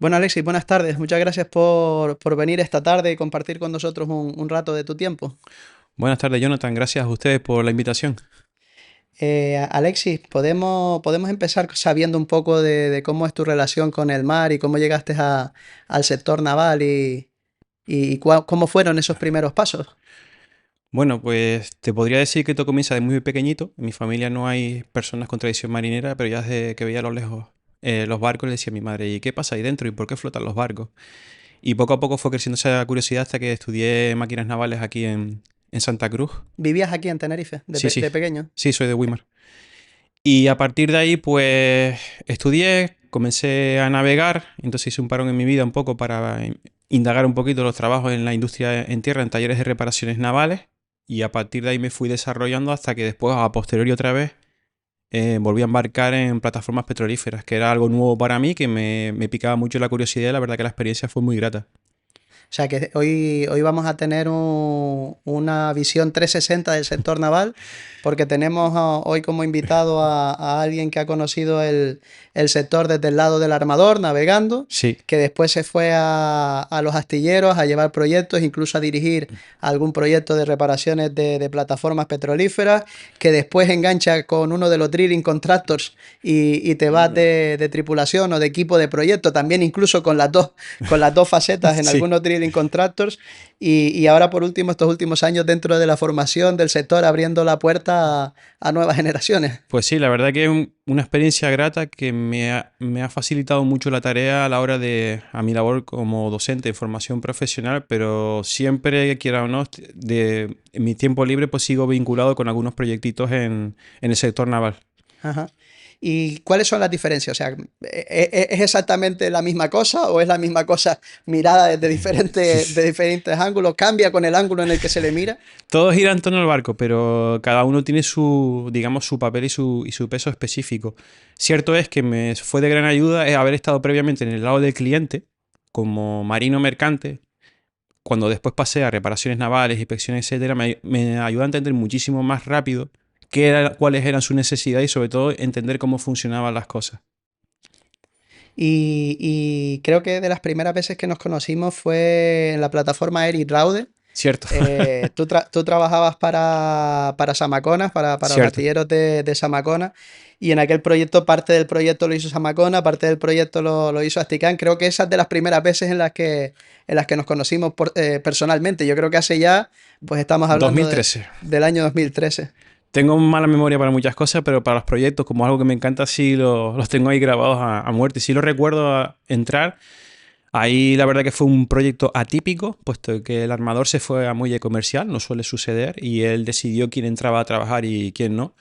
Bueno, Alexis, buenas tardes. Muchas gracias por venir esta tarde y compartir con nosotros un rato de tu tiempo. Buenas tardes, Jonathan. Gracias a ustedes por la invitación. Alexis, ¿podemos empezar sabiendo un poco de cómo es tu relación con el mar y cómo llegaste al sector naval y cómo fueron esos primeros pasos? Bueno, pues te podría decir que todo comienza de muy pequeñito. En mi familia no hay personas con tradición marinera, pero ya desde que veía a lo lejos los barcos le decía a mi madre, ¿y qué pasa ahí dentro? ¿Y por qué flotan los barcos? Y poco a poco fue creciendo esa curiosidad hasta que estudié máquinas navales aquí en Santa Cruz. ¿Vivías aquí en Tenerife Sí, sí, de pequeño? sí, soy de Weimar. Y a partir de ahí, pues estudié, comencé a navegar, entonces hice un parón en mi vida un poco para indagar un poquito los trabajos en la industria en tierra, en talleres de reparaciones navales, y a partir de ahí me fui desarrollando hasta que después, a posteriori otra vez, volví a embarcar en plataformas petrolíferas, que era algo nuevo para mí, que me picaba mucho la curiosidad y la verdad que la experiencia fue muy grata. O sea que hoy vamos a tener una visión 360 del sector naval, porque tenemos hoy como invitado a alguien que ha conocido el sector desde el lado del armador, navegando, Sí, que después se fue a los astilleros a llevar proyectos, incluso a dirigir algún proyecto de reparaciones de plataformas petrolíferas, que después engancha con uno de los drilling contractors y te vas de tripulación o de equipo de proyecto, también incluso con las dos facetas en sí. algunos drilling contractors y ahora por último estos últimos años dentro de la formación del sector abriendo la puerta a nuevas generaciones. Pues sí, la verdad que es una experiencia grata que me ha facilitado mucho la tarea a la hora de, a mi labor como docente de formación profesional, pero siempre, quiera o no, en mi tiempo libre pues sigo vinculado con algunos proyectitos en el sector naval. Ajá. ¿Y cuáles son las diferencias? O sea, ¿es exactamente la misma cosa o es la misma cosa mirada desde de diferentes ángulos? ¿Cambia con el ángulo en el que se le mira? Todo gira en torno al barco, pero cada uno tiene su, digamos, su papel y su peso específico. Cierto es que me fue de gran ayuda haber estado previamente en el lado del cliente, como marino mercante, cuando después pasé a reparaciones navales, inspecciones, etcétera, me ayudó a entender muchísimo más rápido cuáles eran sus necesidades y sobre todo entender cómo funcionaban las cosas. Y creo que de las primeras veces que nos conocimos fue en la plataforma Eric Raude. Cierto, Tú trabajabas para Samaconas, para los cierto. astilleros de Samacona, y en aquel proyecto, parte del proyecto lo hizo Samacona, parte del proyecto lo hizo Asticán. Creo que esa es de las primeras veces en las que nos conocimos personalmente. Yo creo que hace ya, pues estamos hablando 2013. del año 2013. Tengo mala memoria para muchas cosas, pero para los proyectos, como algo que me encanta, sí los tengo ahí grabados a muerte. Sí lo recuerdo entrar. Ahí la verdad que fue un proyecto atípico, puesto que el armador se fue a muelle comercial, no suele suceder, y él decidió quién entraba a trabajar y quién no.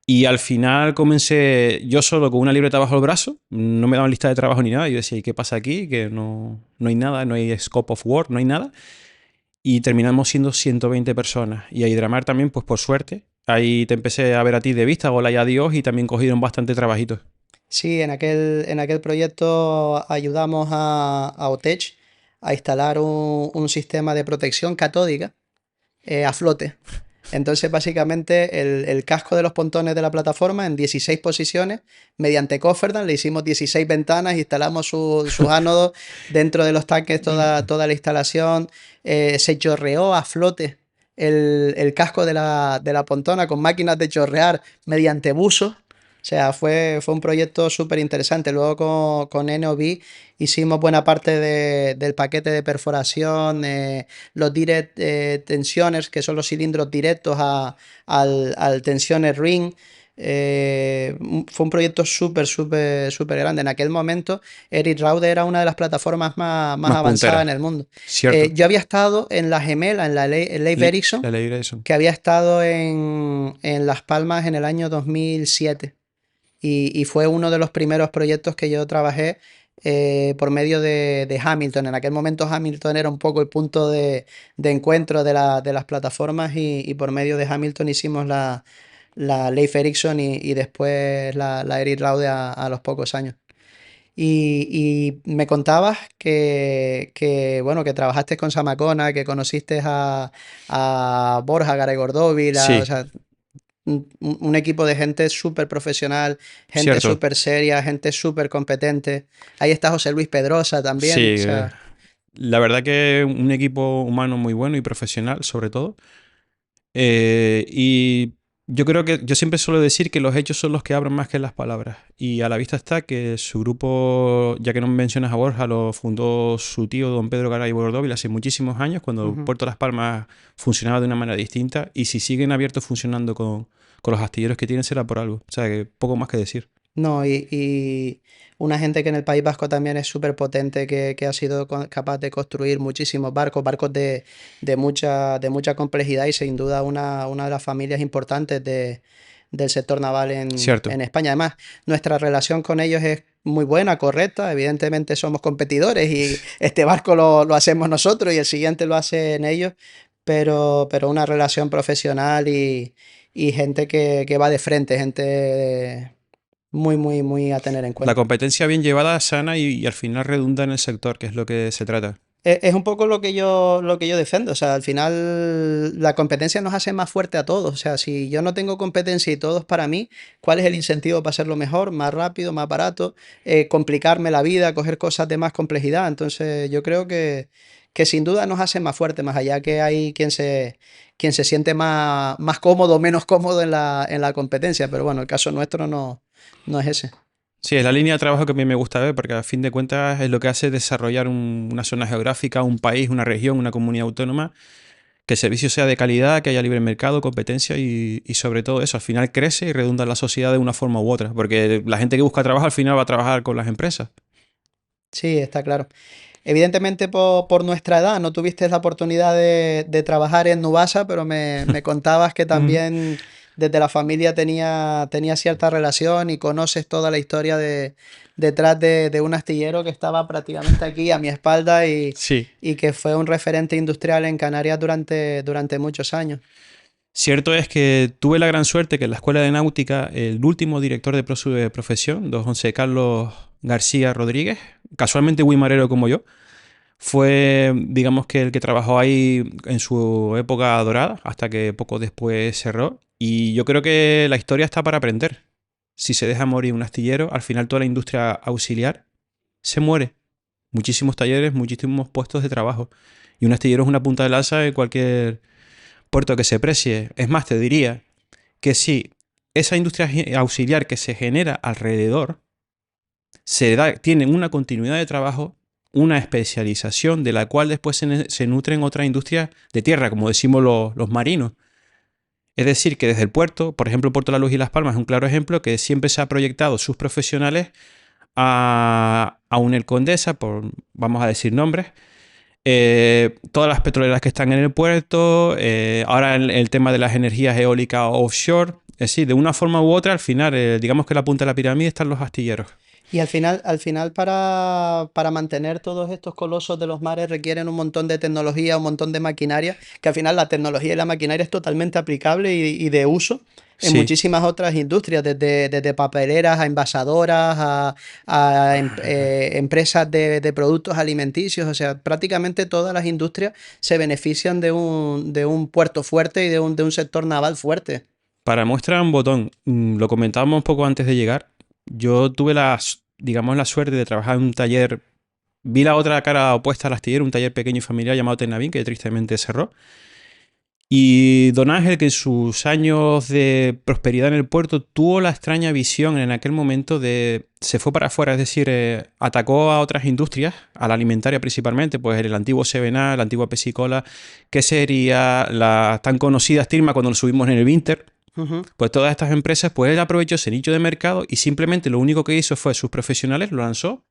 Y al final comencé yo solo con una libreta bajo el brazo, no me daban lista de trabajo ni nada. Yo decía, ¿y qué pasa aquí? Que no hay nada, no hay scope of work, no hay nada. Y terminamos siendo 120 personas. Y a Hidramar también, pues por suerte. Ahí te empecé a ver a ti de vista, hola y adiós, y también cogieron bastante trabajitos. Sí, en aquel proyecto ayudamos a OTECH a instalar un sistema de protección catódica a flote. Entonces, básicamente, el casco de los pontones de la plataforma en 16 posiciones, mediante cofferdan, le hicimos 16 ventanas, instalamos sus ánodos dentro de los tanques, toda la instalación, se chorreó a flote el casco de la pontona con máquinas de chorrear mediante buzos. O sea, fue un proyecto súper interesante. Luego con NOV hicimos buena parte del paquete de perforación, los direct tensioners, que son los cilindros directos al tensioner ring. Fue un proyecto súper grande. En aquel momento, Eric Raude era una de las plataformas más Más avanzadas en punteras. el mundo. Cierto. Yo había estado en la gemela, en la Leif Erikson, La ley de eso. que había estado en Las Palmas en el año 2007 y fue uno de los primeros proyectos que yo trabajé por medio de Hamilton. En aquel momento Hamilton era un poco el punto de encuentro de las plataformas y por medio de Hamilton hicimos la Leif Erikson y después la Eric Raude a los pocos años. Y me contabas bueno, que trabajaste con Samacona, que conociste a Borja Garay Gordóvila, o Sí. sea, un equipo de gente súper profesional, gente Cierto. súper seria, gente súper competente. Ahí está José Luis Pedrosa Sí, también. O sea, la verdad que un equipo humano muy bueno y profesional, sobre todo. Y yo creo que yo siempre suelo decir que los hechos son los que hablan más que las palabras. Y a la vista está que su grupo, ya que no mencionas a Borja, lo fundó su tío don Pedro Garay Bordóvil hace muchísimos años, cuando ujú. Puerto Las Palmas funcionaba de una manera distinta. Y si siguen abiertos funcionando con los astilleros que tienen, será por algo. O sea, que poco más que decir. No, y una gente que en el País Vasco también es súper potente, que ha sido capaz de construir muchísimos barcos, barcos de mucha complejidad y sin duda una de las familias importantes del sector naval Cierto. en España. Además, nuestra relación con ellos es muy buena, correcta. Evidentemente somos competidores y este barco lo hacemos nosotros y el siguiente lo hacen ellos, pero una relación profesional y gente que va de frente, gente muy a tener en La cuenta. competencia bien llevada, sana y al final redunda en el sector, que es lo que se trata. Es un poco lo que yo defiendo. O sea, al final la competencia nos hace más fuerte a todos. O sea, si yo no tengo competencia y todo es para mí, ¿cuál es el incentivo para hacerlo mejor, más rápido, más barato? Complicarme la vida, coger cosas de más complejidad. Entonces, yo creo que sin duda nos hace más fuerte, más allá que hay quien se siente más cómodo, menos cómodo en la competencia. Pero bueno, el caso nuestro no es ese. Sí, es la línea de trabajo que a mí me gusta ver, porque a fin de cuentas es lo que hace desarrollar una zona geográfica, un país, una región, una comunidad autónoma, que el servicio sea de calidad, que haya libre mercado, competencia y sobre todo eso, al final crece y redunda en la sociedad de una forma u otra, porque la gente que busca trabajo al final va a trabajar con las empresas. Sí, está claro. Evidentemente por nuestra edad no tuviste la oportunidad de trabajar en Nubasa, pero me contabas que Ujú. también desde la familia tenía cierta relación y conoces toda la historia detrás de un astillero que estaba prácticamente aquí a mi espalda Sí. y que fue un referente industrial en Canarias durante muchos años. Cierto es que tuve la gran suerte que en la Escuela de Náutica, el último director de profesión, don José Carlos García Rodríguez, casualmente guimarero como yo, fue, digamos que el que trabajó ahí en su época dorada, hasta que poco después cerró. Y yo creo que la historia está para aprender. Si se deja morir un astillero, al final toda la industria auxiliar se muere. Muchísimos talleres, muchísimos puestos de trabajo. Y un astillero es una punta de lanza en cualquier puerto que se precie. Es más, te diría que si esa industria auxiliar que se genera alrededor tienen una continuidad de trabajo, una especialización de la cual después se nutren otras industrias de tierra, como decimos los marinos. Es decir, que desde el puerto, por ejemplo, Puerto La Luz y Las Palmas es un claro ejemplo que siempre se ha proyectado sus profesionales a UNEL Condesa, vamos a decir nombres, todas las petroleras que están en el puerto, ahora el tema de las energías eólicas offshore, es decir, de una forma u otra, al final, digamos que la punta de la pirámide están los astilleros. Y al final para mantener todos estos colosos de los mares requieren un montón de tecnología, un montón de maquinaria, que al final la tecnología y la maquinaria es totalmente aplicable y de uso en Sí, muchísimas otras industrias, desde papeleras a envasadoras, empresas de productos alimenticios, o sea, prácticamente todas las industrias se benefician de un puerto fuerte y de un sector naval fuerte. para muestra un botón, lo comentábamos un poco antes de llegar. Yo tuve digamos, la suerte de trabajar en un taller. Vi la otra cara opuesta al astillero, un taller pequeño y familiar llamado Tenavín, que tristemente cerró. Y don Ángel, que en sus años de prosperidad en el puerto tuvo la extraña visión en aquel momento de. Se fue para afuera, es decir, atacó a otras industrias, a la alimentaria principalmente, pues el antiguo Sevená, la antigua Pesicola, que sería la tan conocida Stirma cuando lo subimos en el Winter. Ujú. Pues todas estas empresas, pues él aprovechó ese nicho de mercado y simplemente lo único que hizo fue sus profesionales lo lanzó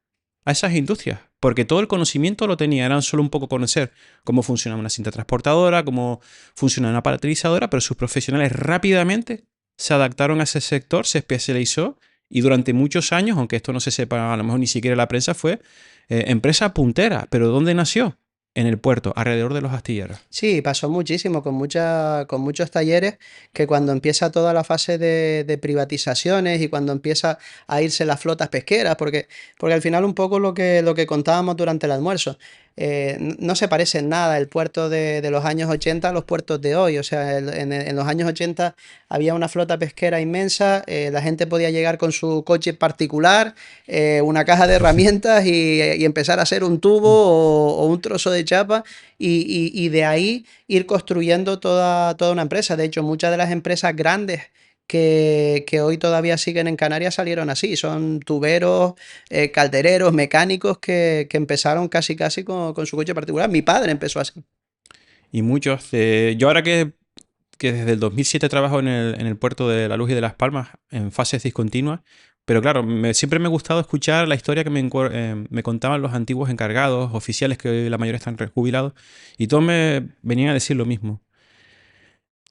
a esas industrias, porque todo el conocimiento lo tenía, eran solo un poco conocer cómo funciona una cinta transportadora, cómo funciona una palatalizadora, pero sus profesionales rápidamente se adaptaron a ese sector, se especializó y durante muchos años, aunque esto no se sepa a lo mejor ni siquiera en la prensa, fue empresa puntera. ¿Pero dónde nació? En el puerto, alrededor de los astilleros. Sí, pasó muchísimo con muchos talleres que cuando empieza toda la fase de privatizaciones y cuando empieza a irse las flotas pesqueras, porque al final un poco lo que contábamos durante el almuerzo, no se parece en nada el puerto de los años 80 a los puertos de hoy. O sea, en los años 80 había una flota pesquera inmensa, la gente podía llegar con su coche particular, una caja de herramientas y empezar a hacer un tubo o un trozo de chapa y de ahí ir construyendo toda una empresa. De hecho, muchas de las empresas grandes que hoy todavía siguen en Canarias salieron así. Son tuberos, caldereros, mecánicos que empezaron casi casi con su coche particular. Mi padre empezó así. Y muchos. Yo ahora que desde el 2007 trabajo en el puerto de La Luz y de Las Palmas en fases discontinuas, pero claro, siempre me ha gustado escuchar la historia que me contaban los antiguos encargados, oficiales que hoy la mayoría están jubilados, y todos me venían a decir lo mismo.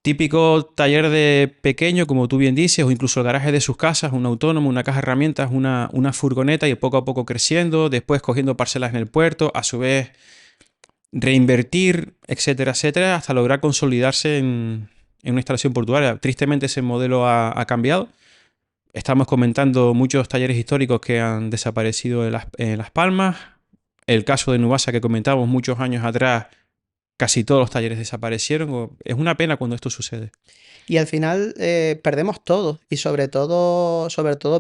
Típico taller de pequeño, como tú bien dices, o incluso el garaje de sus casas, un autónomo, una caja de herramientas, una furgoneta y poco a poco creciendo, después cogiendo parcelas en el puerto, a su vez reinvertir, etcétera, etcétera, hasta lograr consolidarse en una instalación portuaria. Tristemente ese modelo ha cambiado. Estamos comentando muchos talleres históricos que han desaparecido en Las Palmas. El caso de Nubasa que comentábamos muchos años atrás, casi todos los talleres desaparecieron. Es una pena cuando esto sucede. Y al final perdemos todo y sobre todo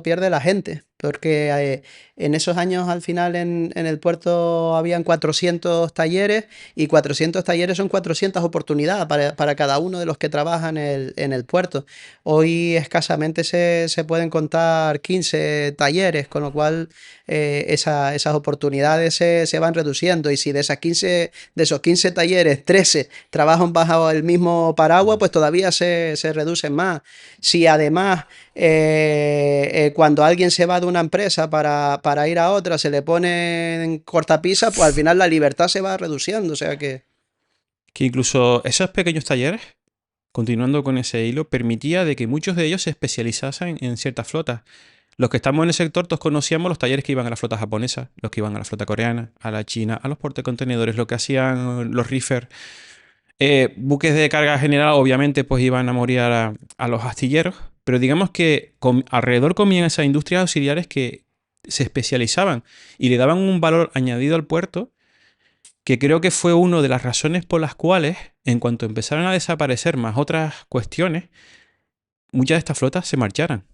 pierde la gente, porque en esos años al final en el puerto habían 400 talleres y 400 talleres son 400 oportunidades para cada uno de los que trabajan en el puerto. Hoy escasamente se pueden contar 15 talleres, con lo cual esas oportunidades se van reduciendo y si de esos 15 talleres, 13 trabajan bajo el mismo paraguas, pues todavía se reducen más. Si además cuando alguien se va de una empresa para ir a otra se le pone en cortapisa, pues al final la libertad se va reduciendo. O sea que incluso esos pequeños talleres, continuando con ese hilo, permitía de que muchos de ellos se especializasen en ciertas flotas. Los que estamos en el sector, todos conocíamos los talleres que iban a la flota japonesa, los que iban a la flota coreana, a la china, a los portacontenedores, lo que hacían los reefer. Buques de carga general, obviamente, pues iban a morir a los astilleros, pero digamos que alrededor comían esas industrias auxiliares que se especializaban y le daban un valor añadido al puerto que creo que fue una de las razones por las cuales, en cuanto empezaron a desaparecer más otras cuestiones, muchas de estas flotas se marcharan.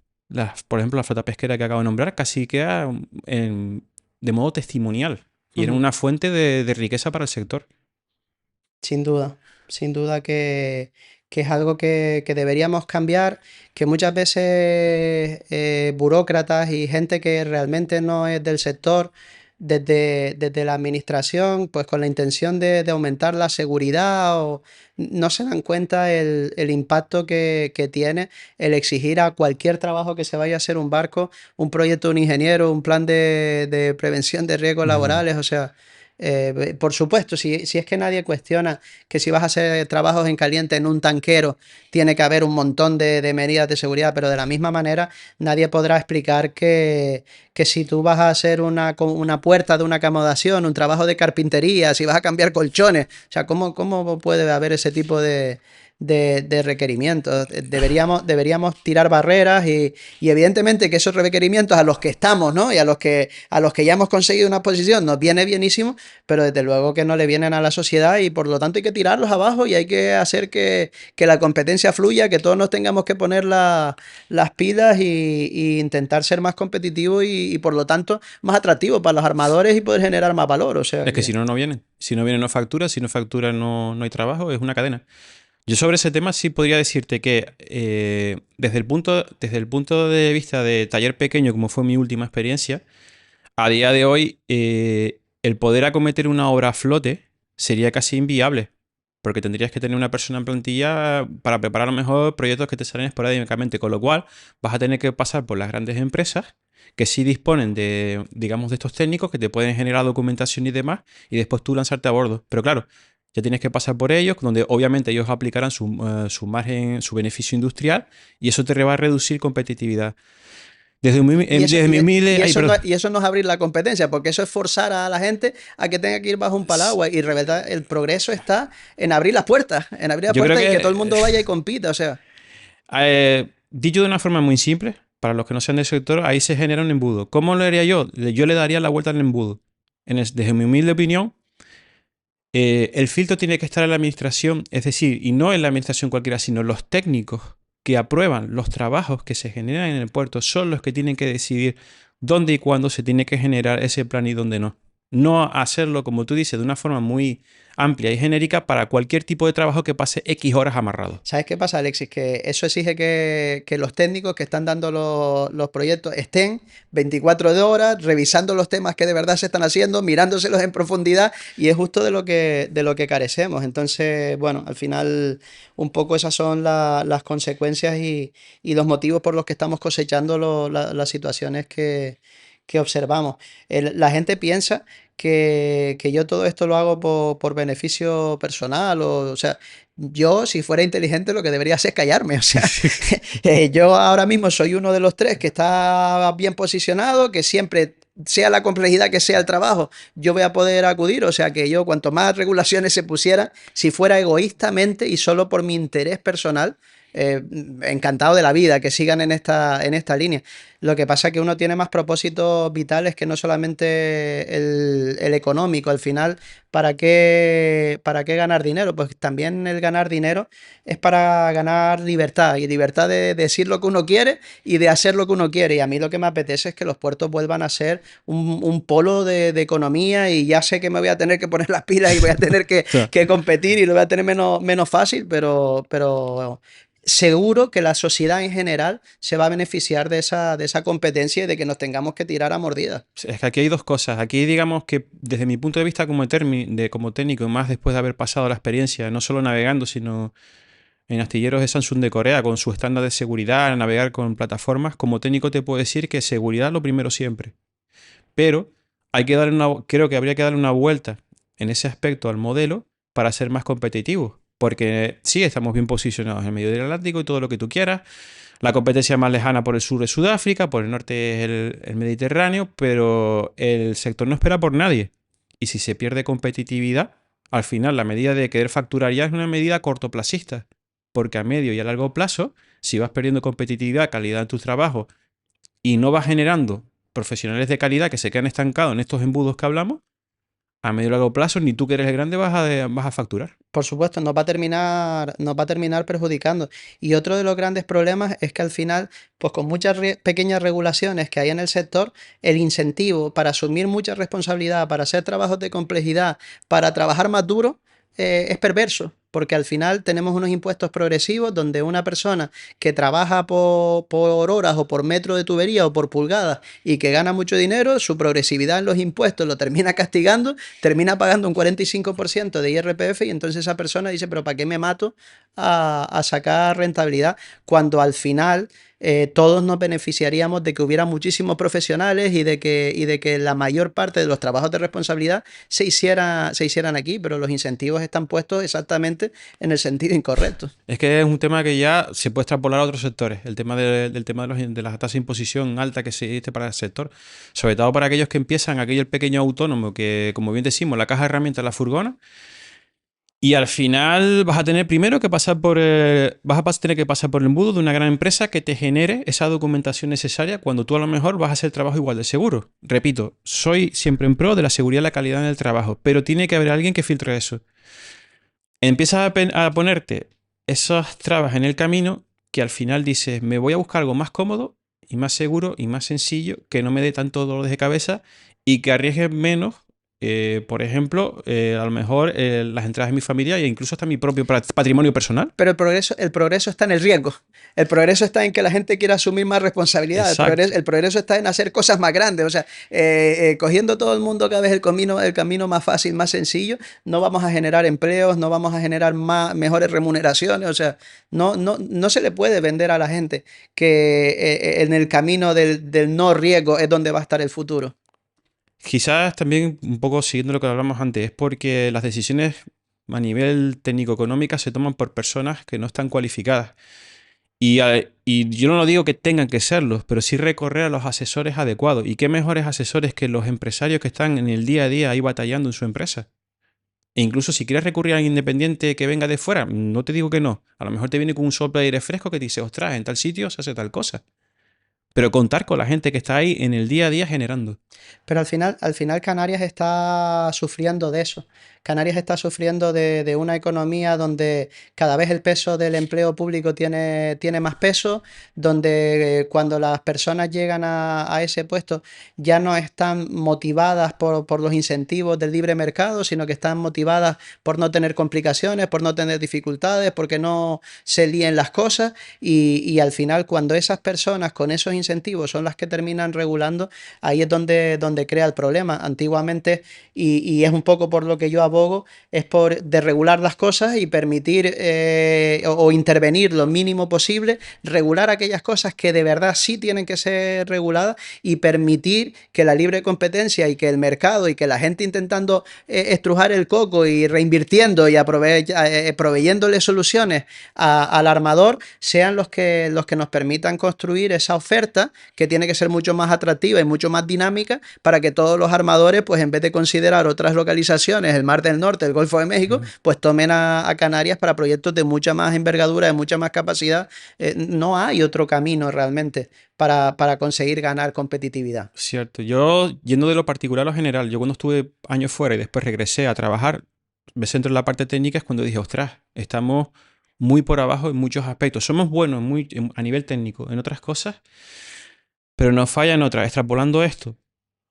Por ejemplo, la flota pesquera que acabo de nombrar casi queda de modo testimonial y era ujú. una fuente de riqueza para el sector. Sin duda que es algo que deberíamos cambiar, que muchas veces burócratas y gente que realmente no es del sector, desde la administración, pues con la intención de aumentar la seguridad, o no se dan cuenta el impacto que tiene el exigir a cualquier trabajo que se vaya a hacer un barco, un proyecto de un ingeniero, un plan de prevención de riesgos Ujú. laborales, o sea. Por supuesto, si es que nadie cuestiona que si vas a hacer trabajos en caliente en un tanquero, tiene que haber un montón de medidas de seguridad, pero de la misma manera nadie podrá explicar que si tú vas a hacer una puerta de una acomodación, un trabajo de carpintería, si vas a cambiar colchones, o sea, ¿cómo puede haber ese tipo de requerimientos? Deberíamos tirar barreras y evidentemente que esos requerimientos a los que estamos, ¿no? Y a los que ya hemos conseguido una posición nos viene bienísimo, pero desde luego que no le vienen a la sociedad y por lo tanto hay que tirarlos abajo y hay que hacer que la competencia fluya, que todos nos tengamos que poner las pilas y intentar ser más competitivos y por lo tanto más atractivos para los armadores y poder generar más valor. O sea Es que que si no, no vienen. Si no vienen, no factura. Si no factura, no hay trabajo. Es una cadena. Yo sobre ese tema sí podría decirte que desde el punto de vista de taller pequeño, como fue mi última experiencia, a día de hoy el poder acometer una obra a flote sería casi inviable, porque tendrías que tener una persona en plantilla para preparar a lo mejor proyectos que te salen esporádicamente, con lo cual vas a tener que pasar por las grandes empresas que sí disponen de, digamos, de estos técnicos que te pueden generar documentación y demás, y después tú lanzarte a bordo. Pero claro, ya tienes que pasar por ellos, donde obviamente ellos aplicarán su margen, su beneficio industrial, y eso te va a reducir competitividad. Y eso, Desde mi y, humilde... y Ay, eso no, perdón. y eso no es abrir la competencia, porque eso es forzar a la gente a que tenga que ir bajo un paraguas. Y de verdad, el progreso está en abrir las Yo creo puertas y que todo el que, mundo vaya y compita. O sea, dicho de una forma muy simple, para los que no sean del sector, ahí se genera un embudo. ¿Cómo lo haría yo? Yo le daría la vuelta al embudo. Desde mi humilde opinión, El filtro tiene que estar en la administración, es decir, y no en la administración cualquiera, sino los técnicos que aprueban los trabajos que se generan en el puerto son los que tienen que decidir dónde y cuándo se tiene que generar ese plan y dónde no. No hacerlo, como tú dices, de una forma muy amplia y genérica para cualquier tipo de trabajo que pase X horas amarrado. ¿Sabes qué pasa, Alexis? Que eso exige que los técnicos que están dando los proyectos estén 24 horas revisando los temas que de verdad se están haciendo, mirándoselos en profundidad, y es justo de lo que carecemos. Entonces, bueno, al final un poco esas son las consecuencias y los motivos por los que estamos cosechando las situaciones que observamos. La gente piensa que yo todo esto lo hago por beneficio personal, o sea, yo, si fuera inteligente, lo que debería hacer es callarme. O sea, yo ahora mismo soy uno de los tres que está bien posicionado, que siempre, sea la complejidad que sea el trabajo, yo voy a poder acudir. O sea, que yo, cuanto más regulaciones se pusieran, si fuera egoístamente y solo por mi interés personal, encantado de la vida que sigan en esta línea. Lo que pasa es que uno tiene más propósitos vitales que no solamente el económico. Al final, para qué ganar dinero? Pues también el ganar dinero es para ganar libertad, y libertad de decir lo que uno quiere y de hacer lo que uno quiere. Y a mí lo que me apetece es que los puertos vuelvan a ser un polo de economía, y ya sé que me voy a tener que poner las pilas y voy a tener Claro. que competir y lo voy a tener menos fácil, pero seguro que la sociedad en general se va a beneficiar de esa competencia y de que nos tengamos que tirar a mordidas. Es que aquí hay dos cosas. Aquí digamos que desde mi punto de vista como técnico, y más después de haber pasado la experiencia, no solo navegando, sino en astilleros de Samsung de Corea, con su estándar de seguridad, navegar con plataformas, como técnico te puedo decir que seguridad lo primero siempre. Pero creo que habría que darle una vuelta en ese aspecto al modelo para ser más competitivos. Porque sí, estamos bien posicionados en el medio del Atlántico y todo lo que tú quieras. La competencia más lejana por el sur es Sudáfrica, por el norte es el Mediterráneo, pero el sector no espera por nadie. Y si se pierde competitividad, al final la medida de querer facturar ya es una medida cortoplacista. Porque a medio y a largo plazo, si vas perdiendo competitividad, calidad en tus trabajos y no vas generando profesionales de calidad que se quedan estancados en estos embudos que hablamos, a medio y largo plazo, ni tú que eres el grande vas a facturar. Por supuesto, nos va a terminar perjudicando. Y otro de los grandes problemas es que al final, pues con muchas pequeñas regulaciones que hay en el sector, el incentivo para asumir mucha responsabilidad, para hacer trabajos de complejidad, para trabajar más duro, es perverso. Porque al final tenemos unos impuestos progresivos donde una persona que trabaja por horas o por metro de tubería o por pulgadas y que gana mucho dinero, su progresividad en los impuestos lo termina castigando, termina pagando un 45% de IRPF, y entonces esa persona dice, pero ¿para qué me mato a sacar rentabilidad? Cuando al final todos nos beneficiaríamos de que hubiera muchísimos profesionales y de que la mayor parte de los trabajos de responsabilidad se hicieran aquí, pero los incentivos están puestos exactamente en el sentido incorrecto. Es que es un tema que ya se puede extrapolar a otros sectores. El tema del tema de las tasas de imposición alta que se existe para el sector. Sobre todo para aquellos que empiezan, aquello el pequeño autónomo, que como bien decimos, la caja de herramientas, la furgona. Y al final vas a tener primero que pasar tener que pasar por el embudo de una gran empresa que te genere esa documentación necesaria cuando tú a lo mejor vas a hacer trabajo igual de seguro. Repito, soy siempre en pro de la seguridad y la calidad en el trabajo, pero tiene que haber alguien que filtre eso. Empiezas a ponerte esas trabas en el camino que al final dices, me voy a buscar algo más cómodo y más seguro y más sencillo, que no me dé tanto dolor de cabeza y que arriesgue menos. Por ejemplo, a lo mejor las entradas de mi familia e incluso hasta mi propio patrimonio personal. Pero el progreso está en el riesgo. El progreso está en que la gente quiera asumir más responsabilidad. Exacto. El progreso está en hacer cosas más grandes. O sea, cogiendo todo el mundo cada vez el camino más fácil, más sencillo, no vamos a generar empleos, no vamos a generar mejores remuneraciones. O sea, no se le puede vender a la gente que en el camino del no riesgo es donde va a estar el futuro. Quizás también un poco siguiendo lo que hablamos antes, es porque las decisiones a nivel técnico-económica se toman por personas que no están cualificadas. Y yo no lo digo que tengan que serlos, pero sí recorrer a los asesores adecuados. ¿Y qué mejores asesores que los empresarios que están en el día a día ahí batallando en su empresa? E incluso si quieres recurrir a alguien independiente que venga de fuera, no te digo que no. A lo mejor te viene con un soplo de aire fresco que te dice, ostras, en tal sitio se hace tal cosa. pero contar con la gente que está ahí en el día a día generando. Pero al final Canarias está sufriendo de eso. Canarias está sufriendo de una economía donde cada vez el peso del empleo público tiene más peso, donde cuando las personas llegan a ese puesto ya no están motivadas por los incentivos del libre mercado, sino que están motivadas por no tener complicaciones, por no tener dificultades, porque no se líen las cosas y al final cuando esas personas con esos incentivos son las que terminan regulando, ahí es donde crea el problema. Antiguamente, y es un poco por lo que yo abogo, es por desregular las cosas y permitir o intervenir lo mínimo posible, regular aquellas cosas que de verdad sí tienen que ser reguladas y permitir que la libre competencia y que el mercado y que la gente intentando estrujar el coco y reinvirtiendo y proveyéndole soluciones al armador sean los que nos permitan construir esa oferta que tiene que ser mucho más atractiva y mucho más dinámica para que todos los armadores, pues en vez de considerar otras localizaciones, el Mar del Norte, el Golfo de México, pues tomen a Canarias para proyectos de mucha más envergadura, de mucha más capacidad. No hay otro camino realmente para conseguir ganar competitividad. Cierto. Yo, yendo de lo particular a lo general, yo cuando estuve años fuera y después regresé a trabajar, me centro en la parte técnica, es cuando dije, ostras, estamos muy por abajo en muchos aspectos. Somos buenos a nivel técnico en otras cosas, pero nos falla en otras. Extrapolando esto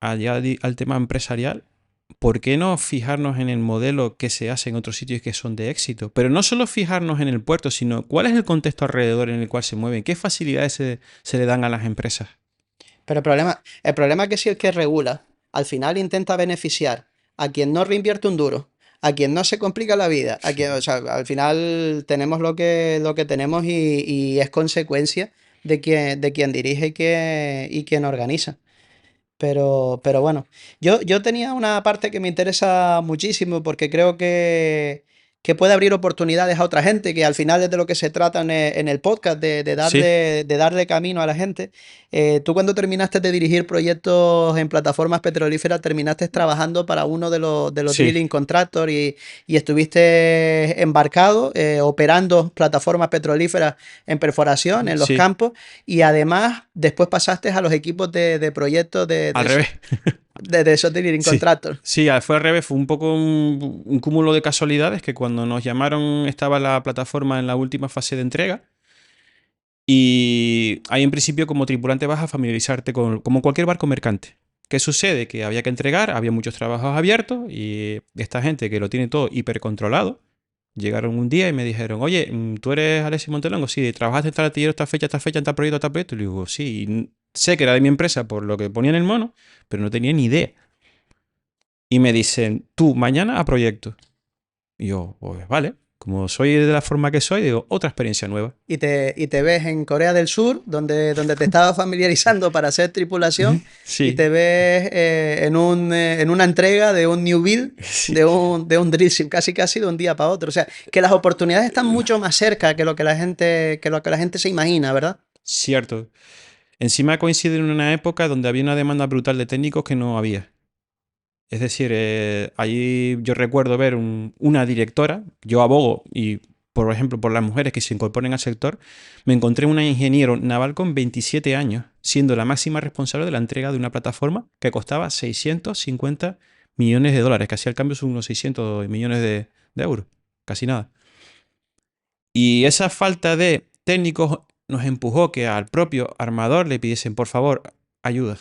al tema empresarial, ¿por qué no fijarnos en el modelo que se hace en otros sitios que son de éxito? Pero no solo fijarnos en el puerto, sino cuál es el contexto alrededor en el cual se mueven, qué facilidades se le dan a las empresas. Pero el problema es que si el que regula al final intenta beneficiar a quien no reinvierte un duro, a quien no se complica la vida, a quien, o sea, al final tenemos lo que tenemos y es consecuencia de quien dirige y quien organiza. Pero bueno, yo tenía una parte que me interesa muchísimo porque creo que puede abrir oportunidades a otra gente, que al final es de lo que se trata en el podcast, Sí, de darle camino a la gente. Tú cuando terminaste de dirigir proyectos en plataformas petrolíferas, terminaste trabajando para uno de los sí, drilling contractors y estuviste embarcado, operando plataformas petrolíferas en perforación, en los sí. campos. Y además, después pasaste a los equipos de proyectos Al revés. de esos drilling Sí. contractors. Sí, fue al revés. Fue un poco un cúmulo de casualidades que cuando nos llamaron estaba la plataforma en la última fase de entrega. Y ahí en principio como tripulante vas a familiarizarte con como cualquier barco mercante. ¿Qué sucede? Que había que entregar, había muchos trabajos abiertos y esta gente que lo tiene todo hipercontrolado, llegaron un día y me dijeron, oye, ¿tú eres Alexis Montelongo? Sí, ¿trabajaste en tal astillero, esta fecha, en tal proyecto, tal proyecto? Y le digo, sí, y sé que era de mi empresa por lo que ponía en el mono, pero no tenía ni idea. Y me dicen, tú, mañana a proyecto. Y yo, pues vale, como soy de la forma que soy, digo, otra experiencia nueva. Y te ves en Corea del Sur, donde te estabas familiarizando para hacer tripulación, y Sí, te ves en una entrega de un new build, sí, de un drill ship, casi de un día para otro. O sea, que las oportunidades están mucho más cerca que lo que que lo que la gente se imagina, ¿verdad? cierto. Encima coincide en una época donde había una demanda brutal de técnicos que no había. Es decir, allí yo recuerdo ver una directora, yo abogo y, por ejemplo, por las mujeres que se incorporen al sector, me encontré una ingeniero naval con 27 años, siendo la máxima responsable de la entrega de una plataforma que costaba 650 millones de dólares, que hacía el cambio son unos 600 millones de euros, casi nada. Y esa falta de técnicos nos empujó que al propio armador le pidiesen, por favor, ayuda.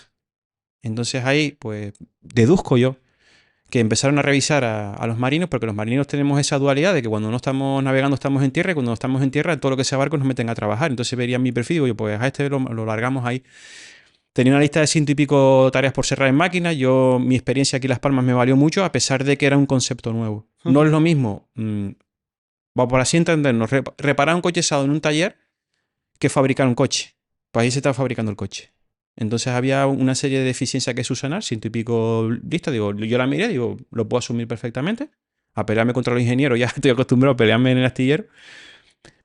Entonces ahí, pues, deduzco yo que empezaron a revisar a los marinos, porque los marineros tenemos esa dualidad de que cuando no estamos navegando estamos en tierra y cuando no estamos en tierra todo lo que sea barco nos meten a trabajar. Entonces verían mi perfil y digo, yo, pues a este lo largamos ahí. Tenía una lista de ciento y pico tareas por cerrar en máquina. Yo, mi experiencia aquí en Las Palmas me valió mucho, a pesar de que era un concepto nuevo. No es lo mismo, vamos por así entendernos, reparar un coche usado en un taller que fabricar un coche. Pues ahí se estaba fabricando el coche. Entonces había una serie de deficiencias que subsanar, ciento y pico listas. Digo, yo la miré, digo, lo puedo asumir perfectamente. A pelearme contra los ingenieros, ya estoy acostumbrado a pelearme en el astillero.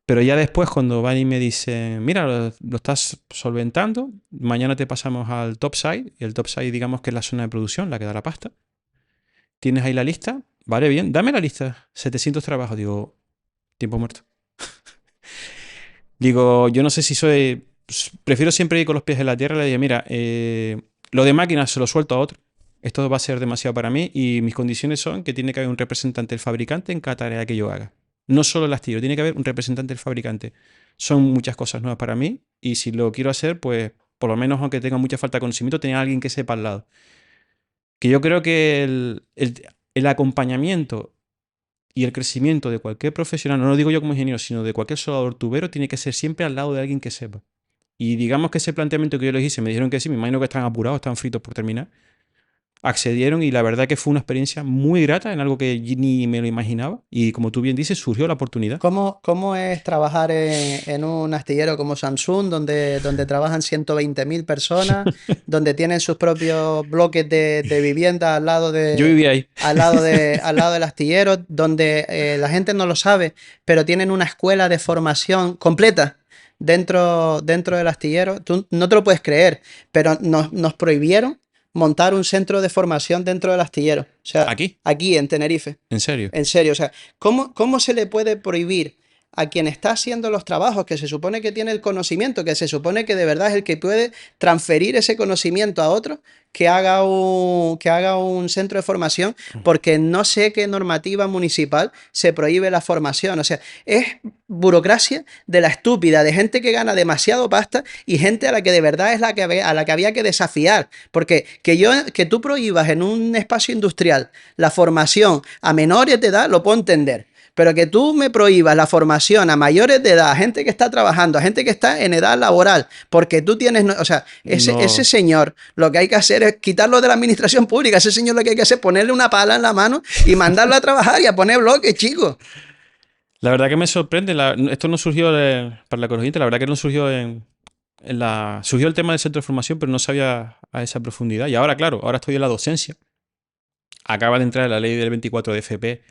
Pero ya después, cuando van y me dicen, mira, lo estás solventando, mañana te pasamos al topside. Y el topside, digamos que es la zona de producción, la que da la pasta. Tienes ahí la lista, vale, bien, dame la lista. 700 trabajos, digo, tiempo muerto. Digo, yo no sé si prefiero siempre ir con los pies en la tierra y le digo, mira, lo de máquinas se lo suelto a otro. Esto va a ser demasiado para mí y mis condiciones son que tiene que haber un representante del fabricante en cada tarea que yo haga. No solo el astillero, tiene que haber un representante del fabricante. Son muchas cosas nuevas para mí y si lo quiero hacer, pues por lo menos aunque tenga mucha falta de conocimiento, tener a alguien que sepa al lado. Que yo creo que el acompañamiento y el crecimiento de cualquier profesional, no lo digo yo como ingeniero, sino de cualquier soldador tubero, tiene que ser siempre al lado de alguien que sepa. Y digamos que ese planteamiento que yo les hice, me dijeron que sí, me imagino que están apurados, están fritos por terminar. Accedieron y la verdad que fue una experiencia muy grata en algo que ni me lo imaginaba. Y como tú bien dices, surgió la oportunidad. ¿Cómo es trabajar en un astillero como Samsung, donde trabajan 120.000 personas, donde tienen sus propios bloques de vivienda Yo vivía ahí. al lado del astillero, donde la gente no lo sabe, pero tienen una escuela de formación completa dentro del astillero? Tú no te lo puedes creer, pero nos prohibieron montar un centro de formación dentro del astillero. O sea, ¿Aquí? aquí en Tenerife. ¿En serio? En serio, o sea, ¿cómo se le puede prohibir a quien está haciendo los trabajos, que se supone que tiene el conocimiento, que se supone que de verdad es el que puede transferir ese conocimiento a otro, que haga un centro de formación, porque no sé qué normativa municipal se prohíbe la formación? O sea, es burocracia de la estúpida, de gente que gana demasiado pasta y gente a la que de verdad es a la que había que desafiar. Porque que tú prohíbas en un espacio industrial la formación a menores de edad, lo puedo entender. Pero que tú me prohíbas la formación a mayores de edad, a gente que está trabajando, a gente que está en edad laboral, porque tú tienes, o sea, ese No. señor lo que hay que hacer es quitarlo de la administración pública. Ese señor lo que hay que hacer es ponerle una pala en la mano y mandarlo a trabajar y a poner bloques, chicos. La verdad que me sorprende. Esto no surgió para la corriente, la verdad que no surgió surgió el tema del centro de formación, pero no sabía a esa profundidad. Y ahora, claro, ahora estoy en la docencia. Acaba de entrar la ley del 24 de FP,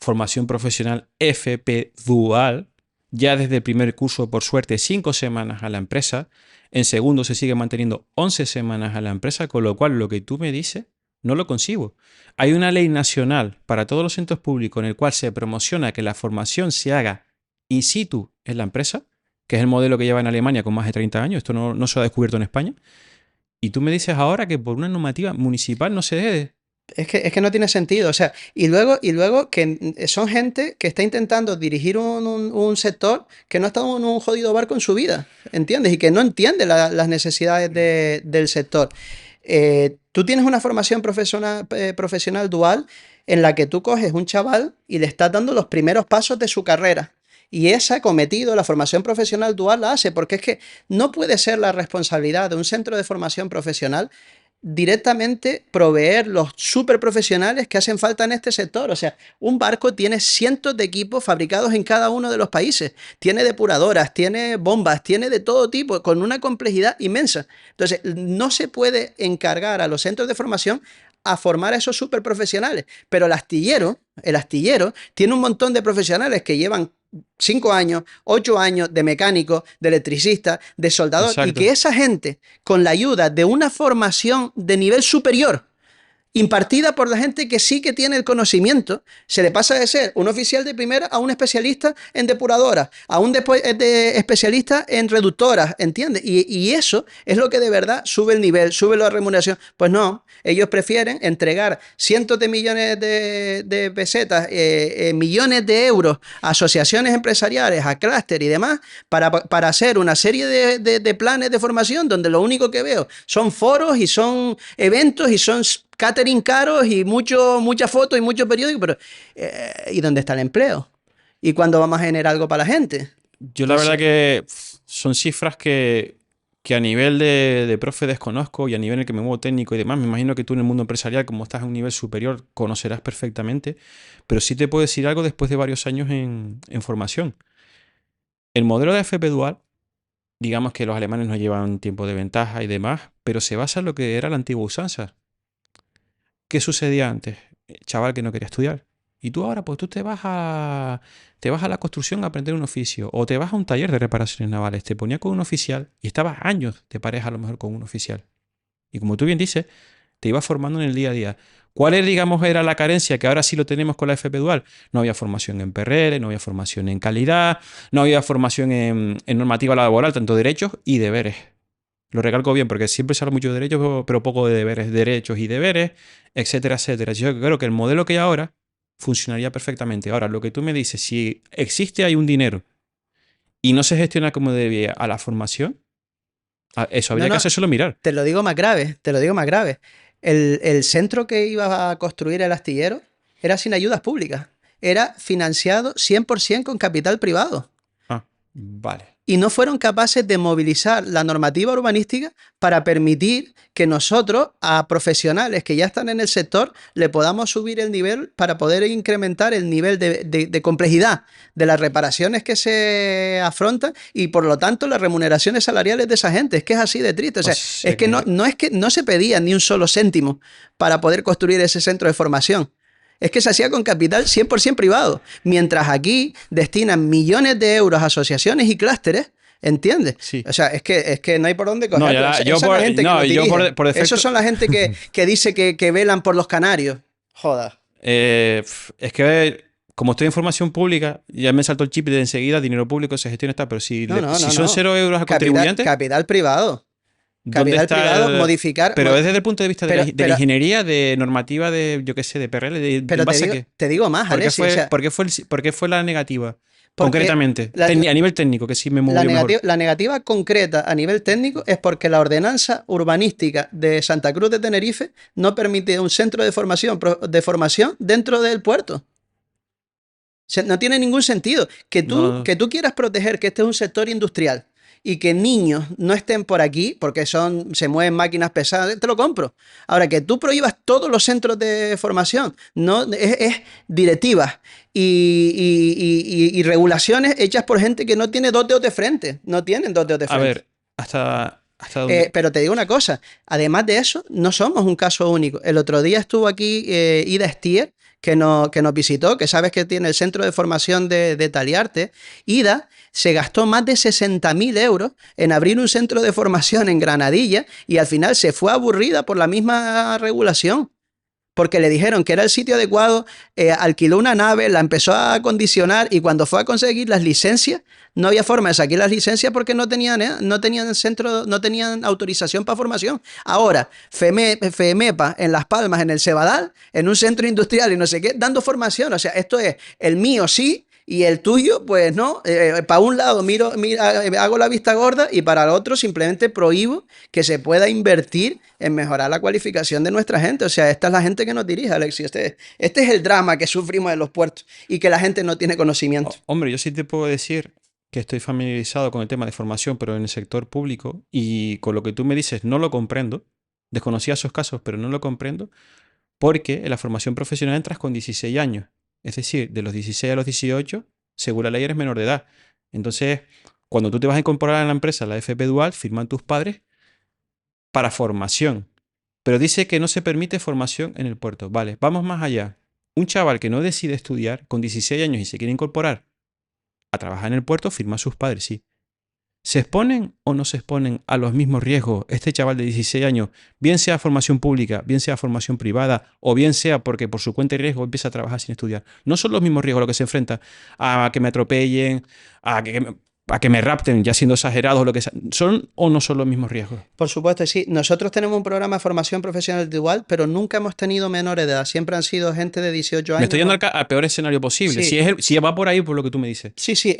formación profesional FP Dual, ya desde el primer curso, por suerte, 5 semanas a la empresa. En segundo se sigue manteniendo 11 semanas a la empresa, con lo cual lo que tú me dices no lo concibo. Hay una ley nacional para todos los centros públicos en el cual se promociona que la formación se haga in situ en la empresa, que es el modelo que lleva en Alemania con más de 30 años. Esto no se ha descubierto en España. Y tú me dices ahora que por una normativa municipal no se debe. Es que no tiene sentido. O sea, y luego que son gente que está intentando dirigir un sector que no ha estado en un jodido barco en su vida, ¿entiendes? Y que no entiende las necesidades del sector. Tú tienes una formación profesional dual en la que tú coges un chaval y le estás dando los primeros pasos de su carrera. Y esa cometido, la formación profesional dual la hace, porque es que no puede ser la responsabilidad de un centro de formación profesional directamente proveer los super profesionales que hacen falta en este sector. O sea, un barco tiene cientos de equipos fabricados en cada uno de los países. Tiene depuradoras, tiene bombas, tiene de todo tipo, con una complejidad inmensa. Entonces, no se puede encargar a los centros de formación a formar a esos super profesionales. Pero el astillero tiene un montón de profesionales que llevan 5 años, 8 años de mecánico, de electricista, de soldador, y Exacto. que esa gente, con la ayuda de una formación de nivel superior, impartida por la gente que sí que tiene el conocimiento, se le pasa de ser un oficial de primera a un especialista en depuradoras, a un especialista en reductoras, ¿entiendes? Y eso es lo que de verdad sube el nivel, sube la remuneración. Pues no, ellos prefieren entregar cientos de millones de pesetas, millones de euros a asociaciones empresariales, a clúster y demás, para hacer una serie de planes de formación donde lo único que veo son foros y son eventos y son catering caros y muchas fotos y mucho periódico, pero ¿y dónde está el empleo? ¿Y cuándo vamos a generar algo para la gente? Yo la verdad Entonces, que son cifras que a nivel de profe desconozco y a nivel en el que me muevo técnico y demás, me imagino que tú en el mundo empresarial, como estás a un nivel superior, conocerás perfectamente, pero sí te puedo decir algo después de varios años en formación. El modelo de FP Dual, digamos que los alemanes nos llevan tiempo de ventaja y demás, pero se basa en lo que era la antigua usanza. ¿Qué sucedía antes? Chaval que no quería estudiar. Y tú ahora, pues tú te vas a la construcción a aprender un oficio o te vas a un taller de reparaciones navales. Te ponía con un oficial y estabas años de pareja a lo mejor con un oficial. Y como tú bien dices, te ibas formando en el día a día. ¿Cuál es, digamos, era la carencia que ahora sí lo tenemos con la FP Dual? No había formación en PRL, no había formación en calidad, no había formación en normativa laboral, tanto derechos y deberes. Lo recalco bien porque siempre se habla mucho de derechos, pero poco de deberes, derechos y deberes, etcétera, etcétera. Yo creo que el modelo que hay ahora funcionaría perfectamente. Ahora, lo que tú me dices, si existe hay un dinero y no se gestiona como debía a la formación, eso No, habría que no, hacérselo mirar. te lo digo más grave, te lo digo más grave. El centro que iba a construir el astillero era sin ayudas públicas, era financiado 100% con capital privado. Ah, vale. Y no fueron capaces de movilizar la normativa urbanística para permitir que nosotros, a profesionales que ya están en el sector, le podamos subir el nivel para poder incrementar el nivel de complejidad de las reparaciones que se afrontan y por lo tanto las remuneraciones salariales de esa gente. Es que es así de triste. O O sea, sea es que no se pedía ni un solo céntimo para poder construir ese centro de formación. Es que se hacía con capital 100% privado, mientras aquí destinan millones de euros a asociaciones y clústeres, ¿entiendes? sí. O sea, es que no hay por dónde No, cogerlo. Esa yo es la por, gente que no, nos yo dirige. por Esos defecto. son la gente que dice que velan por los canarios. Joda. Es que como estoy en formación pública, ya me saltó el chip de enseguida, dinero público se gestiona está, pero si, No, no, si no, son no. 0 euros a Capital, contribuyentes, capital privado. ¿dónde Capital está privado, el...? modificar. Pero es desde el punto de vista de Pero, la pero, ingeniería, de normativa, de, yo qué sé, de PRL, ¿en pero base a qué? te digo más, Alexi. O sea, Por qué fue la negativa? porque Concretamente, la, a nivel técnico, que sí me La movió mejor. negativa, la negativa concreta a nivel técnico es porque la ordenanza urbanística de Santa Cruz de Tenerife no permite un centro de formación dentro del puerto. O sea, no tiene ningún sentido No, que tú quieras proteger que este es un sector industrial y que niños no estén por aquí porque se mueven máquinas pesadas, te lo compro. Ahora, que tú prohíbas todos los centros de formación, no, es directivas y regulaciones hechas por gente que no tiene dos dedos de frente, no tienen dos dedos de a frente. ver, hasta dónde... Pero te digo una cosa, además de eso, no somos un caso único. El otro día estuvo aquí Ida Stier, que nos visitó, que sabes que tiene el centro de formación de Taliarte. Ida se gastó más de 60.000 euros en abrir un centro de formación en Granadilla y al final se fue aburrida por la misma regulación porque le dijeron que era el sitio adecuado, alquiló una nave, la empezó a acondicionar y cuando fue a conseguir las licencias, no había forma de sacar las licencias porque no tenían centro, no tenían autorización para formación. Ahora, FEMEPA en Las Palmas, en el Cebadal, en un centro industrial y no sé qué, dando formación. O sea, esto es el mío sí, y el tuyo, pues no, para un lado hago la vista gorda y para el otro simplemente prohíbo que se pueda invertir en mejorar la cualificación de nuestra gente. O sea, esta es la gente que nos dirige, Alexi. Este es el drama que sufrimos en los puertos y que la gente no tiene conocimiento. Hombre, yo sí te puedo decir que estoy familiarizado con el tema de formación, pero en el sector público, y con lo que tú me dices no lo comprendo. Desconocía esos casos, pero no lo comprendo, porque en la formación profesional entras con 16 años. Es decir, de los 16 a los 18, según la ley eres menor de edad. Entonces, cuando tú te vas a incorporar a la empresa, la FP Dual, firman tus padres para formación. Pero dice que no se permite formación en el puerto. Vale, vamos más allá. Un chaval que no decide estudiar con 16 años y se quiere incorporar a trabajar en el puerto, firma a sus padres, sí. ¿Se exponen o no se exponen a los mismos riesgos este chaval de 16 años, bien sea formación pública, bien sea formación privada, o bien sea porque por su cuenta y riesgo empieza a trabajar sin estudiar? No son los mismos riesgos a los que se enfrenta a que me atropellen, a que me rapten, ya siendo exagerados o lo que sea. ¿Son o no son los mismos riesgos? Por supuesto, sí. Nosotros tenemos un programa de formación profesional dual, pero nunca hemos tenido menores de edad. Siempre han sido gente de 18 Me años. estoy yendo al peor escenario posible. Sí, Si va por ahí, por lo que tú me dices. sí, sí.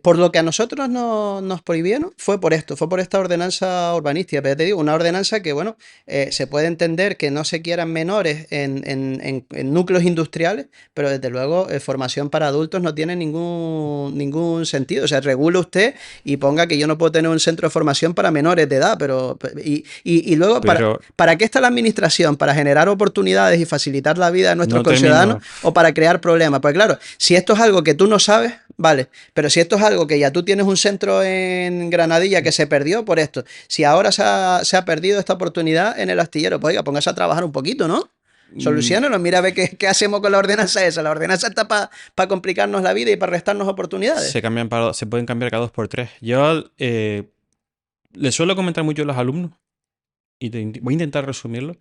Por lo que a nosotros nos prohibieron fue por esto, fue por esta ordenanza urbanística. Pero ya te digo, una ordenanza que, bueno, se puede entender que no se quieran menores en núcleos industriales, pero desde luego formación para adultos no tiene ningún sentido. O sea, regule usted y ponga que yo no puedo tener un centro de formación para menores de edad, pero y luego, Pero ¿para qué está la administración? ¿Para generar oportunidades y facilitar la vida de nuestros no conciudadanos termino. o para crear problemas? Pues claro, si esto es algo que tú no sabes, vale, pero si esto es algo que ya tú tienes un centro en Granadilla que se perdió por esto, si ahora se ha perdido esta oportunidad en el astillero, pues oiga, póngase a trabajar un poquito, ¿no? Mm, Soluciónalo, mira a ver qué hacemos con la ordenanza esa. La ordenanza está para complicarnos la vida y para restarnos oportunidades. se pueden cambiar cada 2 por 3. Yo le suelo comentar mucho a los alumnos, y voy a intentar resumirlo.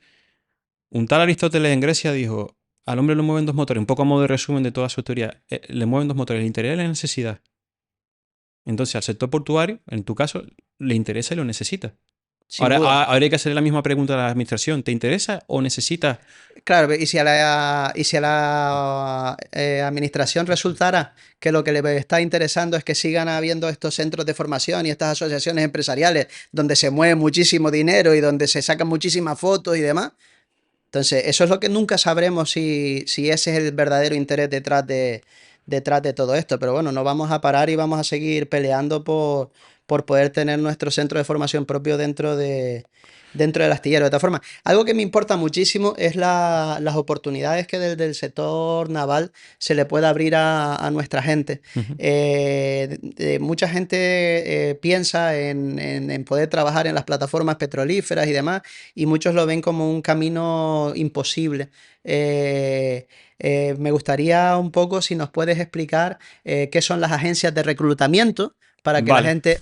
Un tal Aristóteles en Grecia dijo, al hombre lo mueven dos motores, un poco a modo de resumen de toda su teoría, le mueven dos motores, el interés y la necesidad. Entonces, al sector portuario, en tu caso, le interesa y lo necesita. sin Ahora, duda. ahora hay que hacerle la misma pregunta a la administración. ¿Te interesa o necesitas? Claro, y si a la administración resultara que lo que le está interesando es que sigan habiendo estos centros de formación y estas asociaciones empresariales donde se mueve muchísimo dinero y donde se sacan muchísimas fotos y demás, entonces eso es lo que nunca sabremos si ese es el verdadero interés detrás de todo esto. Pero bueno, no vamos a parar y vamos a seguir peleando por poder tener nuestro centro de formación propio dentro del astillero. De todas formas, algo que me importa muchísimo es las oportunidades que desde el sector naval se le puede abrir a nuestra gente. Ujú. Mucha gente piensa en poder trabajar en las plataformas petrolíferas y demás, y muchos lo ven como un camino imposible. Eh, Me gustaría un poco si nos puedes explicar qué son las agencias de reclutamiento Vale.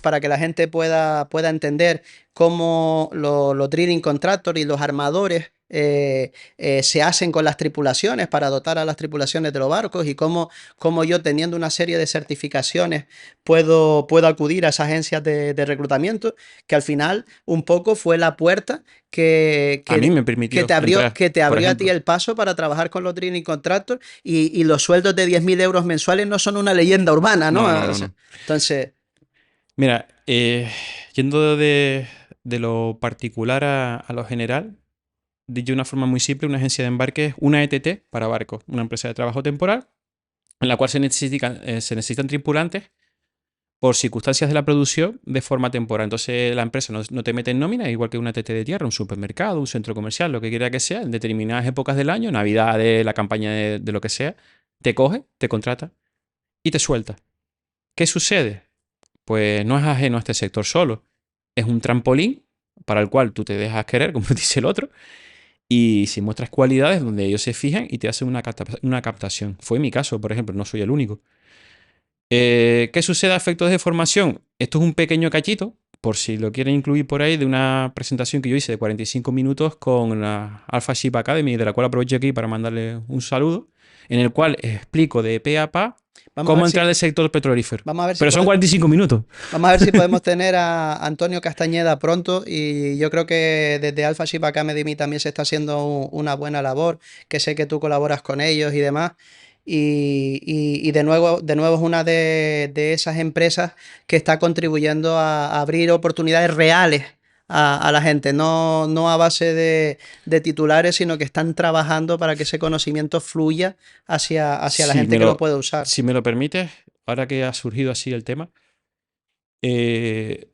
para que la gente pueda entender cómo los drilling contractors y los armadores se hacen con las tripulaciones para dotar a las tripulaciones de los barcos, y cómo yo, teniendo una serie de certificaciones, puedo acudir a esas agencias de reclutamiento, que al final un poco fue la puerta que, A mí que, me que permitió te abrió, entrar, que te por abrió a ti ejemplo. el paso para trabajar con los drilling contractors, y los sueldos de 10.000 euros mensuales no son una leyenda urbana, ¿no? No, no, O no, sea, no. entonces, Mira, yendo de lo particular a lo general, dicho de una forma muy simple, una agencia de embarque es una ETT para barcos, una empresa de trabajo temporal, en la cual se necesitan tripulantes por circunstancias de la producción de forma temporal. Entonces la empresa no te mete en nómina, igual que una TT de tierra, un supermercado, un centro comercial, lo que quiera que sea, en determinadas épocas del año, Navidad, la campaña de lo que sea, te coge, te contrata y te suelta. ¿Qué sucede? Pues no es ajeno a este sector solo. Es un trampolín para el cual tú te dejas querer, como dice el otro, y si muestras cualidades donde ellos se fijan y te hacen una captación. Fue mi caso, por ejemplo, no soy el único. ¿Qué sucede a efectos de formación? Esto es un pequeño cachito, por si lo quieren incluir por ahí, de una presentación que yo hice de 45 minutos con la Alpha Ship Academy, de la cual aprovecho aquí para mandarle un saludo, en el cual explico de pe a pa vamos a cómo ver si, entrar al sector petrolífero. vamos a ver si, Pero son 45 minutos. vamos a ver si podemos tener a Antonio Castañeda pronto, y yo creo que desde Alpha Ship Academy también se está haciendo una buena labor, que sé que tú colaboras con ellos y demás. Y de nuevo es una de esas empresas que está contribuyendo a abrir oportunidades reales a la gente, no a base de titulares, sino que están trabajando para que ese conocimiento fluya hacia la Si gente me que lo lo, puede usar. si me lo permites, ahora que ha surgido así el tema, eh,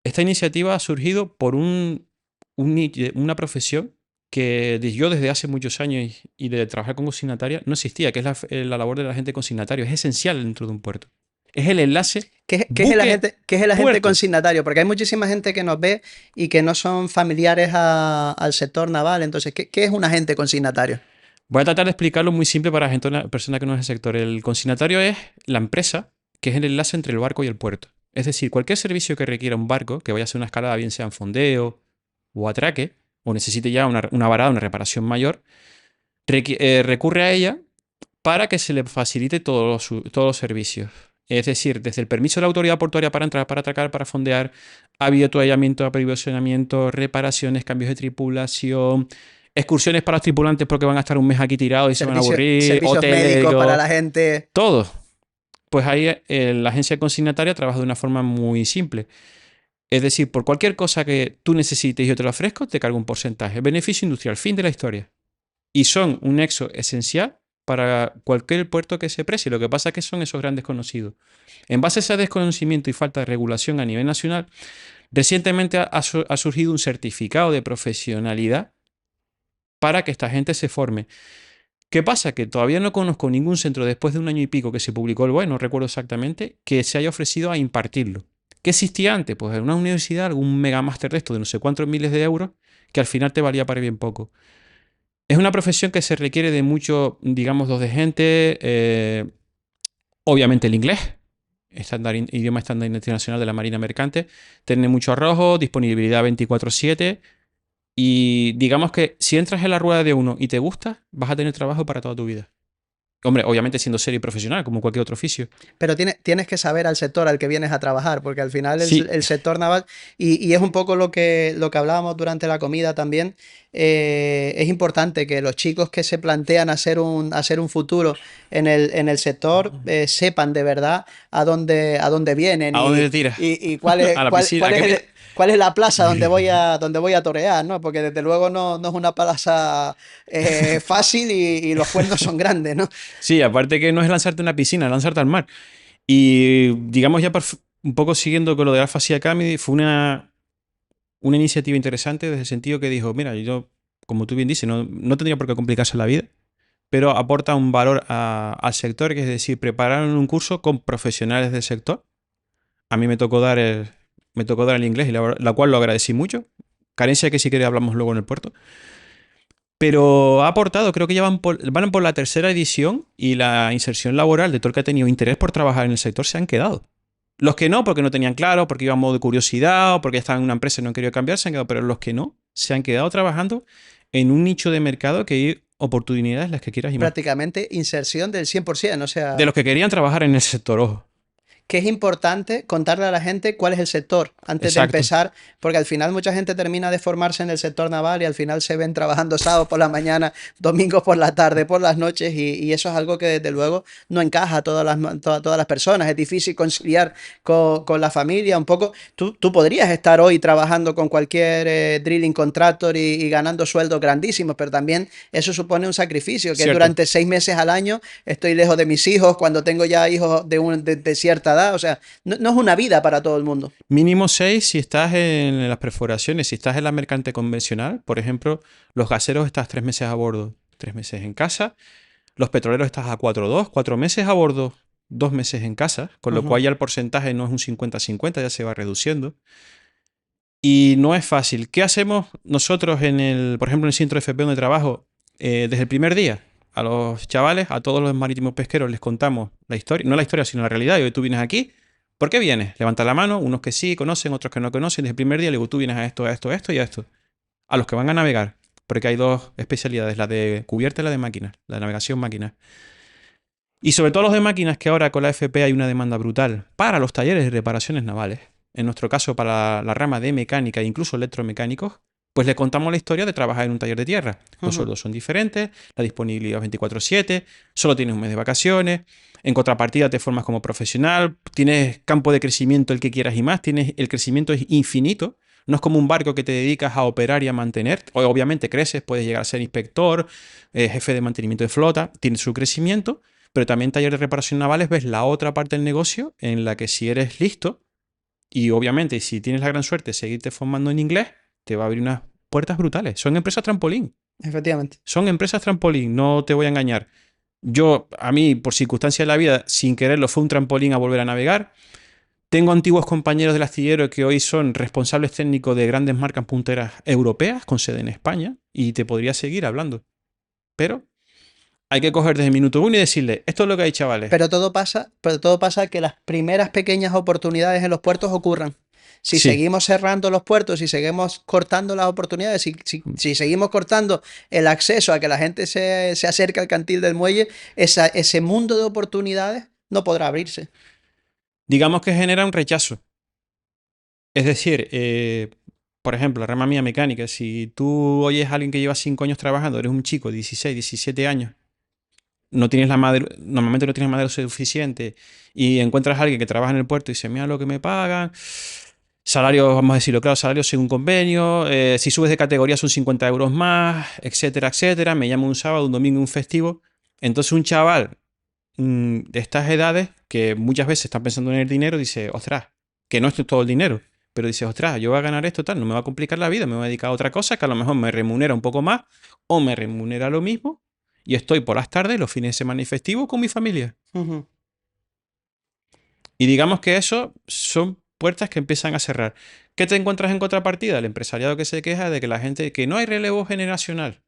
esta iniciativa ha surgido por una profesión que yo desde hace muchos años y de trabajar con consignataria no existía, que es la labor del agente consignatario. Es esencial dentro de un puerto. Es el enlace ¿Qué es el agente buque-puerto. consignatario? Porque hay muchísima gente que nos ve y que no son familiares al sector naval. Entonces, ¿qué es un agente consignatario? Voy a tratar de explicarlo muy simple para gente, una persona que no es del sector. El consignatario es la empresa que es el enlace entre el barco y el puerto. Es decir, cualquier servicio que requiera un barco, que vaya a hacer una escalada, bien sea en fondeo o atraque, o necesite ya una varada, una reparación mayor, recurre a ella para que se le facilite todos los servicios. Es decir, desde el permiso de la autoridad portuaria para entrar, para atracar, para fondear, avituallamiento, aprovisionamiento, reparaciones, cambios de tripulación, excursiones para los tripulantes porque van a estar un mes aquí tirados y se van a aburrir, Servicios médicos para hoteleros, la gente. todo. Pues ahí la agencia consignataria trabaja de una forma muy simple. Es decir, por cualquier cosa que tú necesites y yo te lo ofrezco, te cargo un porcentaje. Beneficio industrial, fin de la historia. Y son un nexo esencial para cualquier puerto que se precie. Lo que pasa es que son esos grandes conocidos. En base a ese desconocimiento y falta de regulación a nivel nacional, recientemente ha surgido un certificado de profesionalidad para que esta gente se forme. ¿Qué pasa? Que todavía no conozco ningún centro después de un año y pico que se publicó el BOE, no recuerdo exactamente, que se haya ofrecido a impartirlo. ¿Qué existía antes? Pues en una universidad, algún megamáster de esto de no sé cuántos miles de euros, que al final te valía para bien poco. Es una profesión que se requiere de mucho, digamos, dos de gente. Obviamente el inglés, idioma estándar internacional de la Marina Mercante. Tener mucho arrojo, disponibilidad 24/7 Y digamos que si entras en la rueda de uno y te gusta, vas a tener trabajo para toda tu vida. Hombre, obviamente siendo serio y profesional, como cualquier otro oficio. Pero tienes que saber al sector al que vienes a trabajar, porque al final Sí, el sector naval, y es un poco lo que hablábamos durante la comida también, es importante que los chicos que se plantean hacer un futuro en el sector sepan de verdad a dónde vienen ¿a dónde te tiras? y cuál es, A la cuál, piscina. cuál ¿A es qué el- mira? cuál es la plaza donde voy a torear, ¿no? Porque desde luego no es una plaza fácil y los cuernos son grandes, ¿no? Sí, aparte que no es lanzarte a una piscina, es lanzarte al mar. Y digamos ya un poco siguiendo con lo de Alpha Sea Academy, fue una iniciativa interesante desde el sentido que dijo, mira, yo, como tú bien dices, no tendría por qué complicarse la vida, pero aporta un valor al sector, que es decir, prepararon un curso con profesionales del sector. A mí me tocó dar el inglés y la cual lo agradecí mucho. Carencia que si queréis hablamos luego en el puerto. Pero ha aportado, creo que ya van por la tercera edición y la inserción laboral de todo el que ha tenido interés por trabajar en el sector se han quedado. Los que no, porque no tenían claro, porque iban a modo de curiosidad o porque estaban en una empresa y no han querido cambiar, se han quedado. Pero los que no, se han quedado trabajando en un nicho de mercado que hay oportunidades las que quieras y más. Prácticamente inserción del 100%, o De sea, los que querían trabajar en el sector, ojo. que es importante contarle a la gente cuál es el sector antes de Exacto. empezar, porque al final mucha gente termina de formarse en el sector naval y al final se ven trabajando sábado por la mañana, domingo por la tarde, por las noches y eso es algo que desde luego no encaja a todas las personas, es difícil conciliar con la familia un poco. Tú podrías estar hoy trabajando con cualquier drilling contractor y ganando sueldos grandísimos, pero también eso supone un sacrificio, que Cierto. durante 6 meses al año estoy lejos de mis hijos, cuando tengo ya hijos de cierta edad, o sea, no es una vida para todo el mundo. Mínimo 6 si estás en las perforaciones. Si estás en la mercante convencional, por ejemplo, los gaseros estás 3 meses a bordo, 3 meses en casa. Los petroleros estás a 4 meses a bordo, 2 meses en casa, con lo Ujú. cual ya el porcentaje no es un 50-50, ya se va reduciendo. Y no es fácil. ¿Qué hacemos nosotros por ejemplo, en el centro FP donde trabajo? Desde el primer día, a los chavales, a todos los marítimos pesqueros les contamos la historia, no la historia, sino la realidad. Y hoy tú vienes aquí, ¿por qué vienes? Levanta la mano, unos que sí conocen, otros que no conocen. Desde el primer día le digo, tú vienes a esto, a esto, a esto y a esto. A los que van a navegar, porque hay dos especialidades, la de cubierta y la de máquinas, la de navegación máquinas. Y sobre todo los de máquinas, que ahora con la FP hay una demanda brutal para los talleres de reparaciones navales. En nuestro caso, para la rama de mecánica e incluso electromecánicos, pues le contamos la historia de trabajar en un taller de tierra. Los Ujú. sueldos son diferentes, la disponibilidad es 24/7, solo tienes un mes de vacaciones, en contrapartida te formas como profesional, tienes campo de crecimiento el que quieras y más, el crecimiento es infinito. No es como un barco que te dedicas a operar y a mantener. Obviamente creces, puedes llegar a ser inspector, jefe de mantenimiento de flota, tienes su crecimiento, pero también taller de reparación navales ves la otra parte del negocio en la que si eres listo y obviamente si tienes la gran suerte de seguirte formando en inglés, te va a abrir unas puertas brutales. Son empresas trampolín. Efectivamente. Son empresas trampolín, no te voy a engañar. A mí, por circunstancias de la vida, sin quererlo, fue un trampolín a volver a navegar. Tengo antiguos compañeros del astillero que hoy son responsables técnicos de grandes marcas punteras europeas con sede en España y te podría seguir hablando. Pero hay que coger desde el minuto uno y decirle, esto es lo que hay, chavales. Pero todo pasa que las primeras pequeñas oportunidades en los puertos ocurran. Si Sí, seguimos cerrando los puertos, si seguimos cortando las oportunidades, si seguimos cortando el acceso a que la gente se acerque al cantil del muelle, ese mundo de oportunidades no podrá abrirse. digamos que genera un rechazo. Es decir, por ejemplo, la rama mía mecánica, si tú oyes a alguien que lleva 5 años trabajando, eres un chico, 16, 17 años, no tienes normalmente no tienes madera suficiente y encuentras a alguien que trabaja en el puerto y dice, mira lo que me pagan, salarios, vamos a decirlo claro, salarios según convenio, si subes de categoría son 50 euros más, etcétera, etcétera, me llamo un sábado, un domingo, un festivo. Entonces un chaval de estas edades que muchas veces está pensando en el dinero, dice, ostras, que no es todo el dinero, pero dice, ostras, yo voy a ganar esto tal, no me va a complicar la vida, me voy a dedicar a otra cosa que a lo mejor me remunera un poco más o me remunera lo mismo y estoy por las tardes, los fines de semana y festivos con mi familia. Ujú. Y digamos que eso son puertas que empiezan a cerrar. ¿Qué te encuentras en contrapartida? El empresariado que se queja de que la gente, que no hay relevo generacional.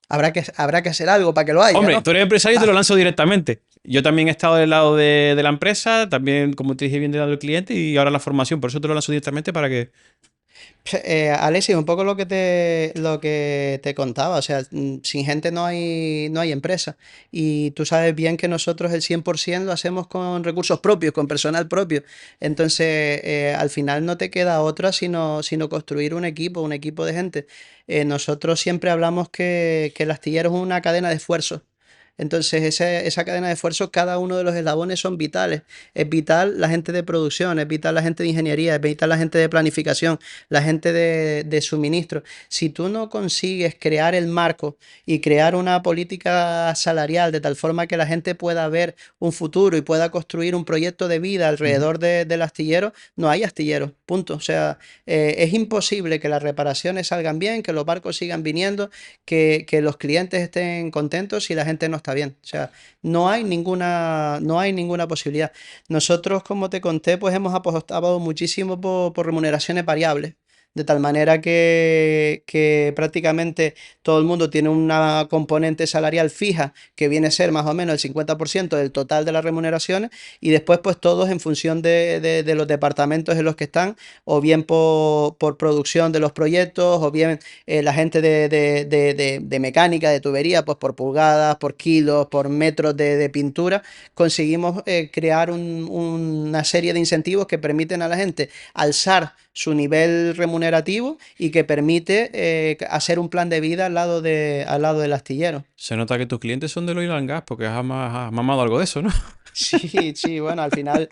Habrá que hacer algo para que lo haya, Hombre, ¿no? tú eres empresario y te lo lanzo directamente. Yo también he estado del lado de la empresa, también, como te dije bien, del lado del cliente y ahora la formación. Por eso te lo lanzo directamente para que... Alexis, un poco lo que te contaba, o sea, sin gente no hay empresa. Y tú sabes bien que nosotros el 100% lo hacemos con recursos propios, con personal propio. Entonces, al final no te queda otra sino construir un equipo de gente. Nosotros siempre hablamos que el astillero es una cadena de esfuerzo. Entonces, esa cadena de esfuerzo, cada uno de los eslabones son vitales. Es vital la gente de producción, es vital la gente de ingeniería, es vital la gente de planificación, la gente de suministro. Si tú no consigues crear el marco y crear una política salarial de tal forma que la gente pueda ver un futuro y pueda construir un proyecto de vida Ujú. alrededor del astillero, no hay astillero, punto. O sea, es imposible que las reparaciones salgan bien, que los barcos sigan viniendo, que los clientes estén contentos si la gente no está bien. O sea, no hay ninguna posibilidad. Nosotros, como te conté, pues hemos apostado muchísimo por remuneraciones variables. De tal manera que prácticamente todo el mundo tiene una componente salarial fija que viene a ser más o menos el 50% del total de las remuneraciones y después pues todos en función de los departamentos en los que están o bien por producción de los proyectos o bien la gente de mecánica, de tubería, pues por pulgadas, por kilos, por metros de pintura, conseguimos crear una serie de incentivos que permiten a la gente alzar su nivel remunerativo y que permite hacer un plan de vida al lado del astillero. Se nota que tus clientes son del oil and gas porque has mamado algo de eso, ¿no? Sí, sí, bueno, al final,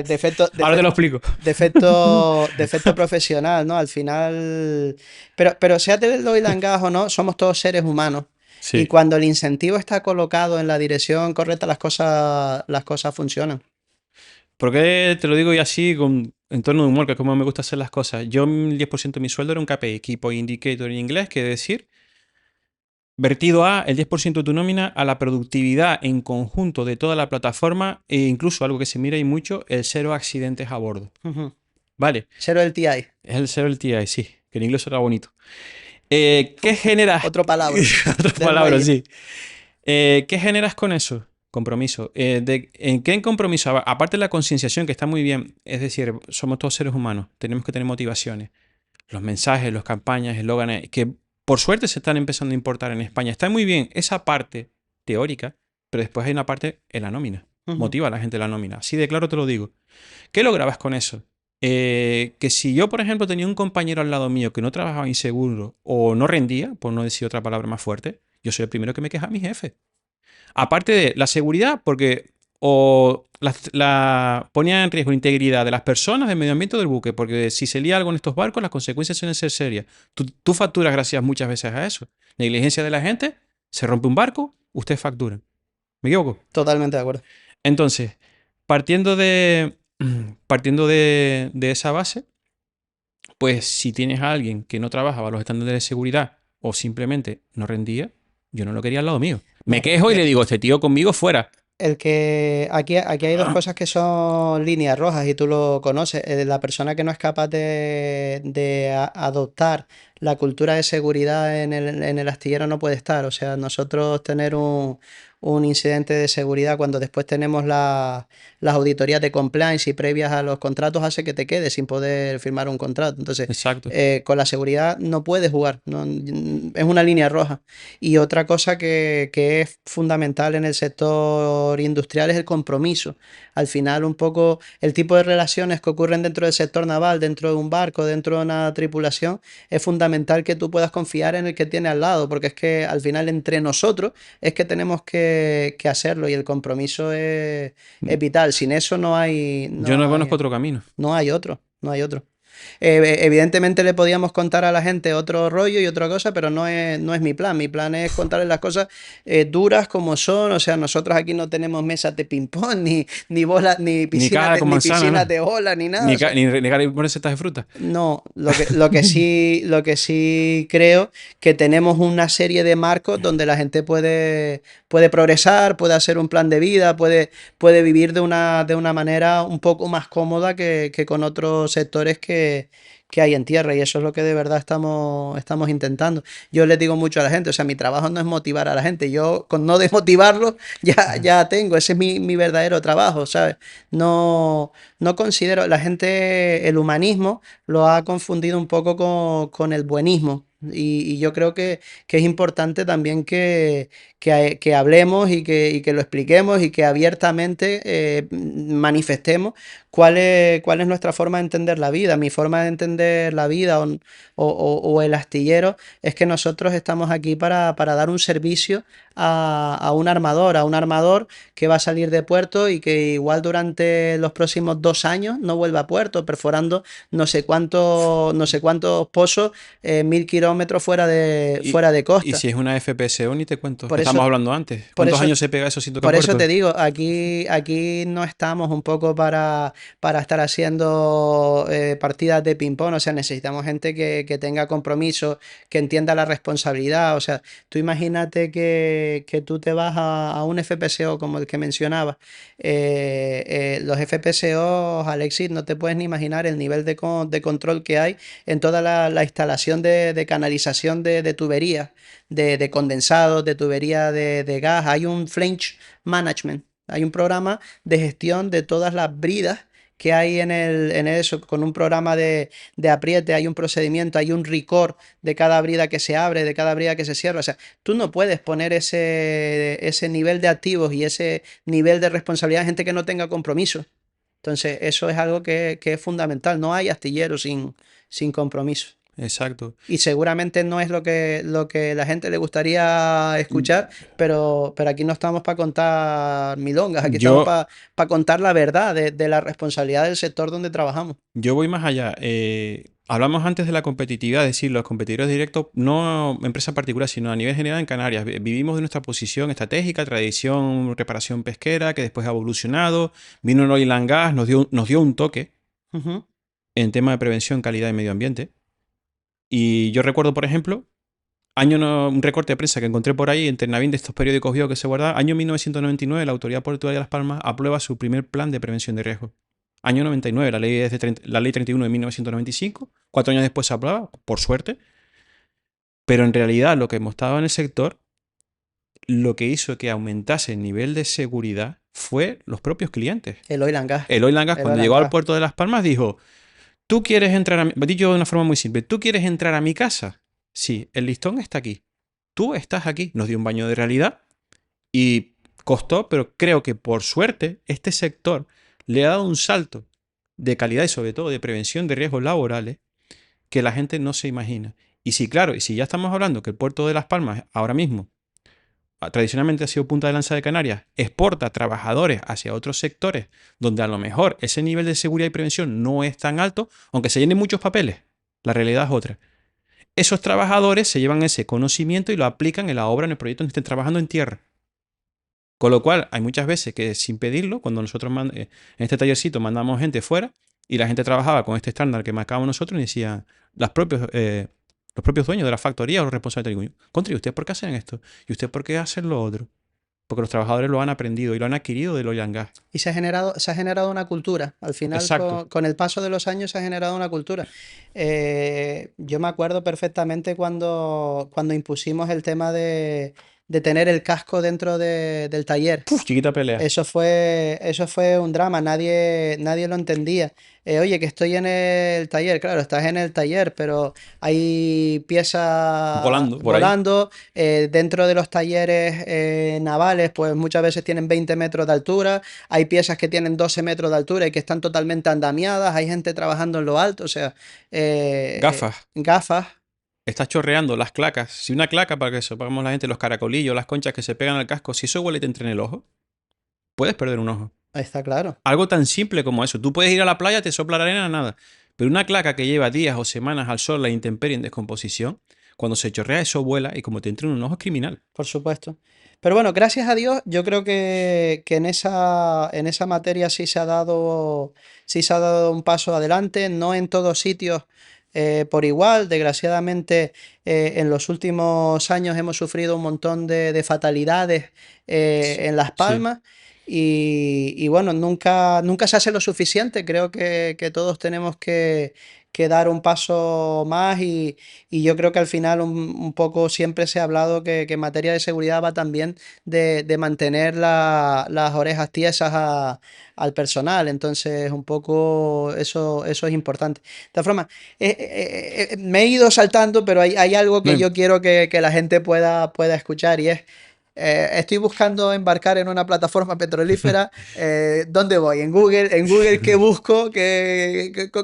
defecto, Ahora te lo explico. defecto profesional, ¿no? Al final, pero sea del oil and gas o no, somos todos seres humanos. Y Sí. cuando el incentivo está colocado en la dirección correcta, las cosas funcionan. ¿Por qué te lo digo y así en tono de humor, que es como me gusta hacer las cosas? Yo, el 10% de mi sueldo era un KPI, Key Point Indicator en inglés, que es decir, vertido a el 10% de tu nómina a la productividad en conjunto de toda la plataforma e incluso algo que se mira y mucho, el cero accidentes a bordo. Ujú. Vale, Cero del TI, es el cero el TI, sí, que en inglés era bonito. ¿Qué generas? otro palabra Otra del palabra, muelle. sí. ¿Qué generas con eso? Compromiso. ¿En qué compromiso? Aparte de la concienciación, que está muy bien, es decir, somos todos seres humanos, tenemos que tener motivaciones. Los mensajes, las campañas, eslóganes, que por suerte se están empezando a importar en España. Está muy bien esa parte teórica, pero después hay una parte en la nómina. Ujú. Motiva a la gente la nómina. Así de claro te lo digo. ¿Qué lograbas con eso? Que si yo, por ejemplo, tenía un compañero al lado mío que no trabajaba inseguro o no rendía, por no decir otra palabra más fuerte, yo soy el primero que me queja a mi jefe. Aparte de la seguridad, porque o ponía en riesgo la integridad de las personas, del medio ambiente o del buque, porque si se lía algo en estos barcos, las consecuencias suelen ser serias. Tú facturas gracias muchas veces a eso. Negligencia de la gente, se rompe un barco, ustedes facturan. ¿Me equivoco? Totalmente de acuerdo. Entonces, partiendo de, partiendo de esa base, pues si tienes a alguien que no trabaja bajo los estándares de seguridad o simplemente no rendía, yo no lo quería al lado mío. Me No, quejo y le digo, este tío conmigo fuera. el que aquí hay dos cosas que son líneas rojas y tú lo conoces. La persona que no es capaz de adoptar la cultura de seguridad en el astillero no puede estar. O sea, nosotros tener un incidente de seguridad cuando después tenemos las auditorías de compliance y previas a los contratos hace que te quedes sin poder firmar un contrato. Entonces, Exacto. con la seguridad no puedes jugar. Es una línea roja. Y otra cosa que es fundamental en el sector industrial es el compromiso. Al final, un poco el tipo de relaciones que ocurren dentro del sector naval, dentro de un barco, dentro de una tripulación, es fundamental que tú puedas confiar en el que tiene al lado, porque es que al final entre nosotros es que tenemos que hacerlo y el compromiso es vital. Sin eso Yo no conozco otro camino. no hay otro, no hay otro. Evidentemente le podíamos contar a la gente otro rollo y otra cosa, pero no es mi plan. Mi plan es contarles las cosas duras como son. O sea, nosotros aquí no tenemos mesas de ping-pong, ni bolas, Ni caja con ni manzana, piscinas ¿no? de bola, ni nada. Ni, O sea, ni poner setas de fruta. no, lo que sí creo que tenemos una serie de marcos donde la gente puede progresar, puede hacer un plan de vida, puede vivir de una manera un poco más cómoda que con otros sectores que hay en tierra y eso es lo que de verdad estamos intentando. Yo les digo mucho a la gente, o sea, mi trabajo no es motivar a la gente, yo con no desmotivarlos ya tengo, ese es mi verdadero trabajo, ¿sabes? No, no considero, la gente, el humanismo lo ha confundido un poco con el buenismo. Y yo creo que es importante también que hablemos y que lo expliquemos y que abiertamente manifestemos cuál es nuestra forma de entender la vida. Mi forma de entender la vida o el astillero es que nosotros estamos aquí para dar un servicio a un armador que va a salir de puerto y que igual durante los próximos 2 años no vuelva a puerto, perforando no sé cuántos pozos 1000 kilómetros Y, fuera de y costa. si es una FPSO, ni te cuento, que Por estamos eso, hablando antes. por ¿Cuántos eso, años se pega eso sin tocar por eso te puerto? digo, aquí no estamos un poco para estar haciendo partidas de ping-pong, o sea, necesitamos gente que tenga compromiso, que entienda la responsabilidad, o sea, tú imagínate que tú te vas a un FPSO como el que mencionaba. Los FPSO, Alexis, no te puedes ni imaginar el nivel de control que hay en toda la instalación de canalización de tuberías de condensados, de tubería de gas. Hay un flange management, hay un programa de gestión de todas las bridas que hay en eso, con un programa de apriete, hay un procedimiento, hay un record de cada brida que se abre, de cada brida que se cierra. O sea, tú no puedes poner ese nivel de activos y ese nivel de responsabilidad a gente que no tenga compromiso. Entonces, eso es algo que es fundamental. No hay astilleros sin compromiso. Exacto. Y seguramente no es lo que la gente le gustaría escuchar, pero aquí no estamos para contar milongas, aquí estamos Yo, para contar la verdad de la responsabilidad del sector donde trabajamos. yo voy más allá. Hablamos antes de la competitividad, es decir, los competidores directos, no empresa particular, sino a nivel general en Canarias. Vivimos de nuestra posición estratégica, tradición, reparación pesquera, que después ha evolucionado. Vino el oil and gas, nos dio un toque Ujú. en tema de prevención, calidad y medio ambiente. Y yo recuerdo, por ejemplo, un recorte de prensa que encontré por ahí en Ternavín de estos periódicos viejos que se guardaban. Año 1999, la Autoridad Portuaria de Las Palmas aprueba su primer plan de prevención de riesgos. Año 99, la ley, la ley 31 de 1995. 4 años después se aprueba, por suerte. Pero en realidad lo que mostraba en el sector, lo que hizo que aumentase el nivel de seguridad fue los propios clientes. El oil and gas, El Oil and Gas, el cuando oil and llegó al gas. puerto de Las Palmas, dijo: tú quieres entrar a mi... Dicho de una forma muy simple, ¿tú quieres entrar a mi casa? Sí, el listón está aquí. Tú estás aquí. Nos dio un baño de realidad y costó, pero creo que por suerte este sector le ha dado un salto de calidad y sobre todo de prevención de riesgos laborales que la gente no se imagina. Y sí, claro, y si ya estamos hablando que el puerto de Las Palmas ahora mismo tradicionalmente ha sido punta de lanza de Canarias, exporta trabajadores hacia otros sectores donde a lo mejor ese nivel de seguridad y prevención no es tan alto, aunque se llenen muchos papeles. La realidad es otra. Esos trabajadores se llevan ese conocimiento y lo aplican en la obra, en el proyecto donde estén trabajando en tierra. Con lo cual, hay muchas veces que sin pedirlo, cuando nosotros en este tallercito mandamos gente fuera y la gente trabajaba con este estándar que marcábamos nosotros y decían los propios dueños de la factoría o los responsables del contra, ¿y usted por qué hacen esto? ¿Y usted por qué hacen lo otro? Porque los trabajadores lo han aprendido y lo han adquirido del oil and gas. Y se ha generado una cultura. Al final, Exacto. con el paso de los años, se ha generado una cultura. Yo me acuerdo perfectamente cuando impusimos el tema de tener el casco dentro del taller. Puf, chiquita pelea. Eso fue un drama, nadie lo entendía. Oye, que estoy en el taller, claro, estás en el taller, pero hay piezas Volando por ahí. volando. Dentro de los talleres navales, pues muchas veces tienen 20 metros de altura, hay piezas que tienen 12 metros de altura y que están totalmente andamiadas, hay gente trabajando en lo alto, o sea, Gafas. gafas, Estás chorreando las clacas. Si una claca, para que sepamos la gente, los caracolillos, las conchas que se pegan al casco, si eso huele y te entra en el ojo, puedes perder un ojo. está claro. Algo tan simple como eso. Tú puedes ir a la playa, te sopla la arena, nada. Pero una claca que lleva días o semanas al sol, la intemperie en descomposición, cuando se chorrea eso vuela y como te entra en un ojo es criminal. Por supuesto. Pero bueno, gracias a Dios, yo creo que en esa materia sí se ha dado un paso adelante, no en todos sitios por igual. Desgraciadamente, en los últimos años hemos sufrido un montón de fatalidades en Las Sí. Palmas. Y bueno, nunca se hace lo suficiente. Creo que todos tenemos que dar un paso más y yo creo que al final un poco siempre se ha hablado que en materia de seguridad va también de mantener las orejas tiesas al personal, entonces un poco eso es importante. De todas formas, me he ido saltando, pero hay algo que No, yo quiero que la gente pueda escuchar y es, estoy buscando embarcar en una plataforma petrolífera. ¿Dónde voy? En Google, ¿qué busco?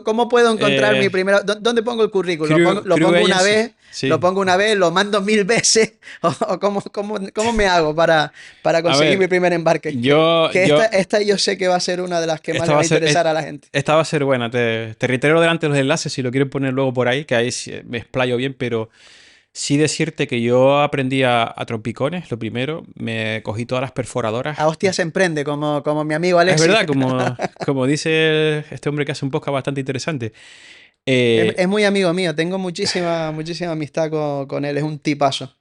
¿Cómo puedo encontrar mi eh, primera? ¿Dónde pongo el currículum? Lo Crew pongo una Agency, vez, lo sí. pongo una vez, lo mando 1000 veces. ¿O cómo me hago para A conseguir mi ver, primer embarque? yo, Que yo, esta yo sé que va a ser una de las que más esta le va va a a ser, interesar a la gente. esta va a ser buena. Te reitero delante los enlaces si lo quieren poner luego por ahí, que ahí sí me explayo bien, pero sí decirte que yo aprendí a trompicones, lo primero, me cogí todas las perforadoras. A hostias se emprende, como mi amigo Es Alexis. verdad, como dice este hombre que hace un podcast bastante interesante. Es, Eh, es muy amigo mío, tengo muchísima amistad con él, es un tipazo.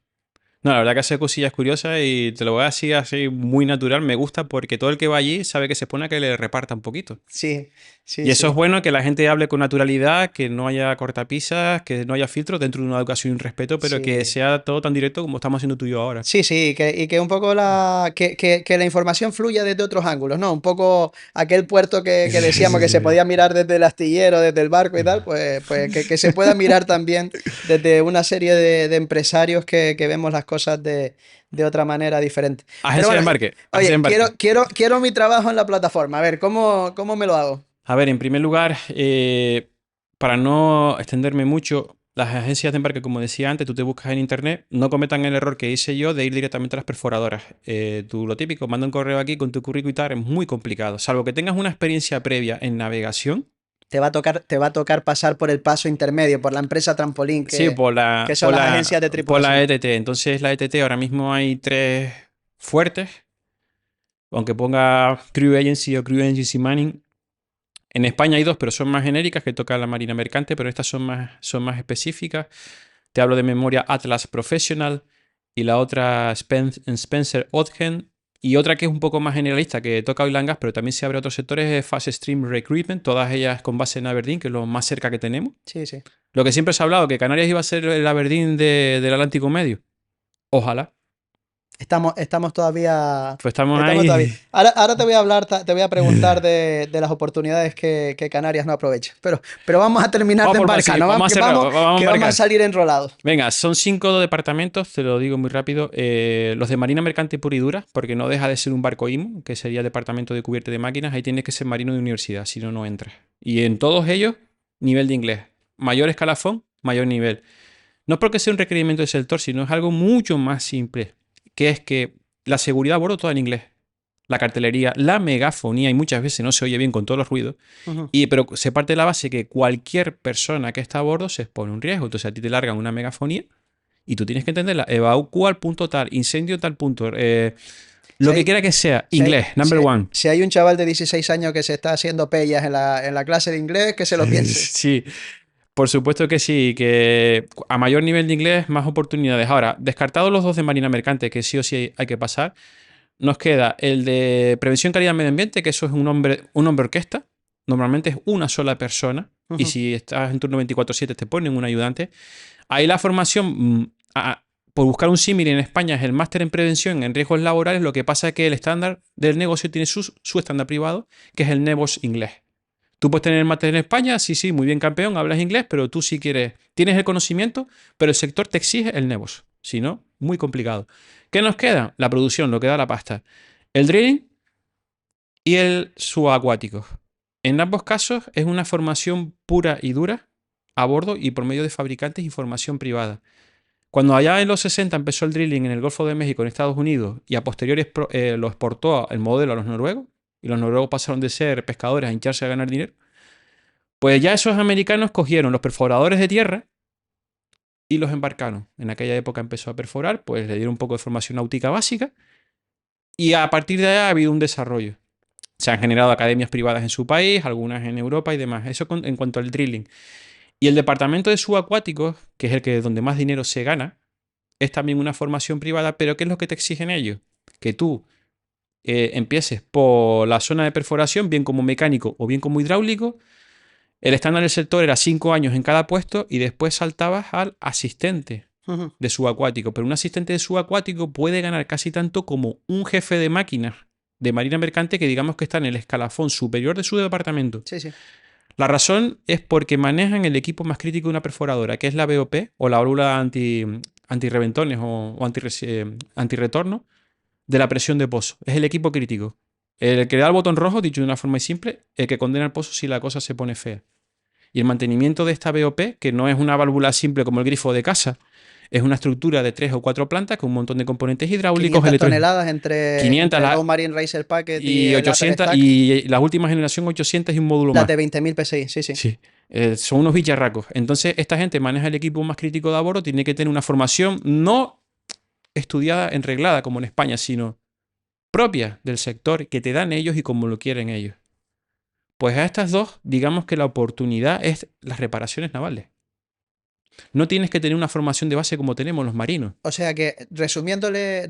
no, la verdad que hace cosillas curiosas y te lo voy a decir así muy natural, me gusta porque todo el que va allí sabe que se pone a que le reparta un poquito. Sí, sí, Y eso es sí. bueno, que la gente hable con naturalidad, que no haya cortapisas, que no haya filtros dentro de una educación y un respeto, pero que Sí. sea todo tan directo como estamos haciendo tú y yo ahora. Sí, sí, y que un poco que la información fluya desde otros ángulos, ¿no? Un poco aquel puerto que decíamos que se podía mirar desde el astillero, desde el barco y tal, pues que se pueda mirar también desde una serie de empresarios que vemos las cosas de otra manera diferente. Pero Agencia de bueno, embarque, agencia de oye, embarque. quiero mi trabajo en la plataforma. A ver, ¿cómo me lo hago? A ver, en primer lugar, para no extenderme mucho, las agencias de embarque, como decía antes, tú te buscas en internet, no cometan el error que hice yo de ir directamente a las perforadoras. Tú lo típico, manda un correo aquí con tu currículum y tal, es muy complicado. Salvo que tengas una experiencia previa en navegación. Te va a tocar pasar por el paso intermedio, por la empresa trampolín, Sí, que son las agencias de por la tripulación. ETT. Entonces, la ETT ahora mismo hay tres fuertes, aunque ponga Crew Agency o Crew Agency Manning. En España hay dos, pero son más genéricas, que toca la Marina Mercante, pero estas son más específicas. Te hablo de memoria Atlas Professional y la otra Spencer Odgen. Y otra que es un poco más generalista, que toca oil and gas, pero también se abre a otros sectores, es Fast Stream Recruitment, todas ellas con base en Aberdeen, que es lo más cerca que tenemos. Sí, sí. Lo que siempre se ha hablado, que Canarias iba a ser el Aberdeen del Atlántico Medio. Ojalá. Estamos todavía. Pues estamos Estamos todavía. ahí. Ahora te voy a hablar, te voy a preguntar de las oportunidades que Canarias no aprovecha. Pero vamos a terminar Vamos de por embarcar, partes, ¿no? vamos a hacer, vamos a Que vamos a embarcar. salir enrolados. Venga, son 5 departamentos, te lo digo muy rápido. Los de Marina Mercante pura y dura, porque no deja de ser un barco IMO, que sería el departamento de cubierta de máquinas. Ahí tienes que ser marino de universidad, si no, no entras. Y en todos ellos, nivel de inglés. Mayor escalafón, mayor nivel. No es porque sea un requerimiento del sector, sino es algo mucho más simple, que es que la seguridad a bordo toda en inglés. La cartelería, la megafonía, y muchas veces no se oye bien con todos los ruidos. Ujú. Pero se parte de la base que cualquier persona que está a bordo se expone a un riesgo. Entonces a ti te largan una megafonía y tú tienes que entenderla. Evacúa al punto tal, incendio tal punto. Si Lo que hay, quiera que sea, si inglés, hay, si number hay- one. si hay un chaval de 16 años que se está haciendo pellas en la clase de inglés, que se lo piense. Sí, por supuesto que sí, que a mayor nivel de inglés, más oportunidades. Ahora, descartados los dos de Marina Mercante, que sí o sí hay que pasar, nos queda el de Prevención Calidad Medio Ambiente, que eso es un hombre orquesta. Normalmente es una sola persona. Y Ujú. si estás en turno 24/7 te ponen un ayudante. Ahí la formación, por buscar un símil en España, es el máster en prevención en riesgos laborales. Lo que pasa es que el estándar del negocio tiene su estándar privado, que es el NEBOS inglés. Tú puedes tener el máster en España, sí, sí, muy bien campeón, hablas inglés, pero tú si quieres, tienes el conocimiento, pero el sector te exige el NEBOS. Si no, muy complicado. ¿Qué nos queda? La producción, lo que da la pasta. El drilling y el subacuático. En ambos casos es una formación pura y dura a bordo y por medio de fabricantes y formación privada. Cuando allá en los 60 empezó el drilling en el Golfo de México, en Estados Unidos, y a posteriori lo exportó el modelo a los noruegos, y los noruegos pasaron de ser pescadores a hincharse a ganar dinero, pues ya esos americanos cogieron los perforadores de tierra y los embarcaron. En aquella época empezó a perforar, pues le dieron un poco de formación náutica básica, y a partir de ahí ha habido un desarrollo. Se han generado academias privadas en su país, algunas en Europa y demás. Eso en cuanto al drilling. Y el departamento de subacuáticos, que es el que donde más dinero se gana, es también una formación privada, pero ¿qué es lo que te exigen ellos? Que tú empieces por la zona de perforación, bien como mecánico o bien como hidráulico, El estándar del sector era 5 años en cada puesto y después saltabas al asistente Ujú. de subacuático. Pero un asistente de subacuático puede ganar casi tanto como un jefe de máquinas de marina mercante que digamos que está en el escalafón superior de su departamento. Sí, sí. La razón es porque manejan el equipo más crítico de una perforadora, que es la BOP o la válvula antirreventones o antirretorno de la presión de pozo. Es el equipo crítico. El que da el botón rojo, dicho de una forma muy simple, el que condena el pozo si la cosa se pone fea. Y el mantenimiento de esta BOP, que no es una válvula simple como el grifo de casa, es una estructura de 3 o 4 plantas con un montón de componentes hidráulicos, 500 electrónicos. toneladas entre, 500 entre el Low Marine Racer Packet y y el Upper 800 Stack. y la última generación 800 y un módulo Las más. de 20.000 PSI, sí, sí. Sí, son unos bicharracos. Entonces, esta gente maneja el equipo más crítico de a bordo, tiene que tener una formación no estudiada, enreglada como en España, sino propia del sector que te dan ellos y como lo quieren ellos. Pues a estas dos, digamos que la oportunidad es las reparaciones navales. No tienes que tener una formación de base como tenemos los marinos. O sea que, resumiéndole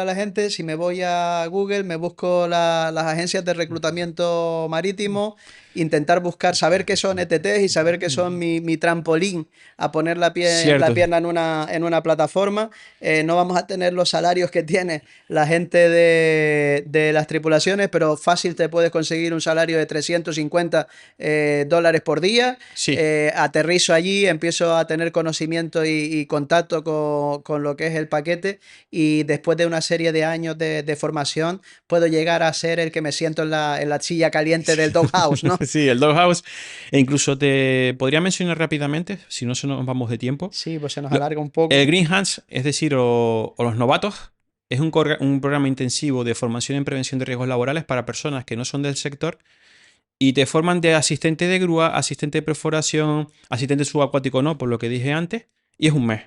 a la gente, si me voy a Google, me busco las agencias de reclutamiento marítimo, intentar buscar, saber qué son ETTs y saber qué son mi trampolín a poner la Cierto. pierna en una plataforma. No vamos a tener los salarios que tiene la gente de las tripulaciones, pero fácil te puedes conseguir un salario de 350 dólares por día. Sí, Aterrizo allí, empiezo a tener conocimiento y contacto con lo que es el paquete y después de una serie de años de formación puedo llegar a ser el que me siento en la silla caliente del doghouse, ¿no? sí, el Doghouse. E incluso te podría mencionar rápidamente, si no se nos vamos de tiempo. Sí, pues se nos Lo- alarga un el poco. Green Hands, es decir, o los novatos, es un programa intensivo de formación en prevención de riesgos laborales para personas que no son del sector y te forman de asistente de grúa, asistente de perforación, asistente subacuático no, por lo que dije antes, y es un mes.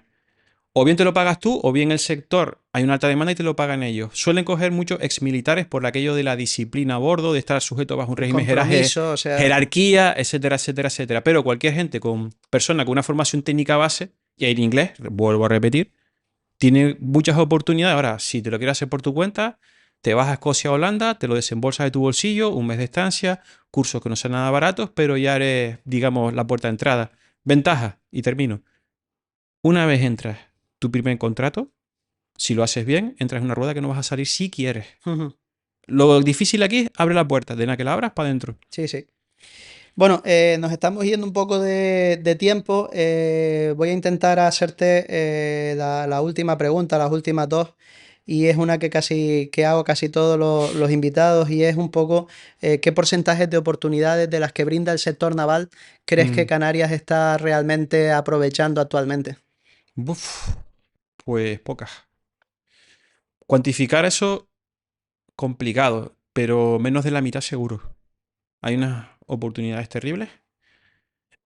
O bien te lo pagas tú, o bien el sector hay una alta demanda y te lo pagan ellos. Suelen coger muchos exmilitares por aquello de la disciplina a bordo, de estar sujeto bajo un El régimen compromiso, o sea, jerarquía, etcétera, etcétera, etcétera. Pero cualquier gente persona con una formación técnica base, y en inglés, vuelvo a repetir, tiene muchas oportunidades. Ahora, si te lo quieres hacer por tu cuenta, te vas a Escocia o Holanda, te lo desembolsas de tu bolsillo, un mes de estancia, cursos que no son nada baratos, pero ya eres, digamos, la puerta de entrada. Ventaja, y termino. Una vez entras tu primer contrato, si lo haces bien, entras en una rueda que no vas a salir si quieres. ujú, Lo difícil aquí es abre la puerta, de nada que la abras para adentro. sí, sí. Bueno, nos estamos yendo un poco de tiempo. Voy a intentar hacerte la última pregunta, las últimas dos, y es una que hago casi todos los invitados, y es un poco qué porcentajes de oportunidades de las que brinda el sector naval crees que Mm, Canarias está realmente aprovechando actualmente. buf, pues pocas. Cuantificar eso, complicado, pero menos de la mitad seguro. Hay unas oportunidades terribles.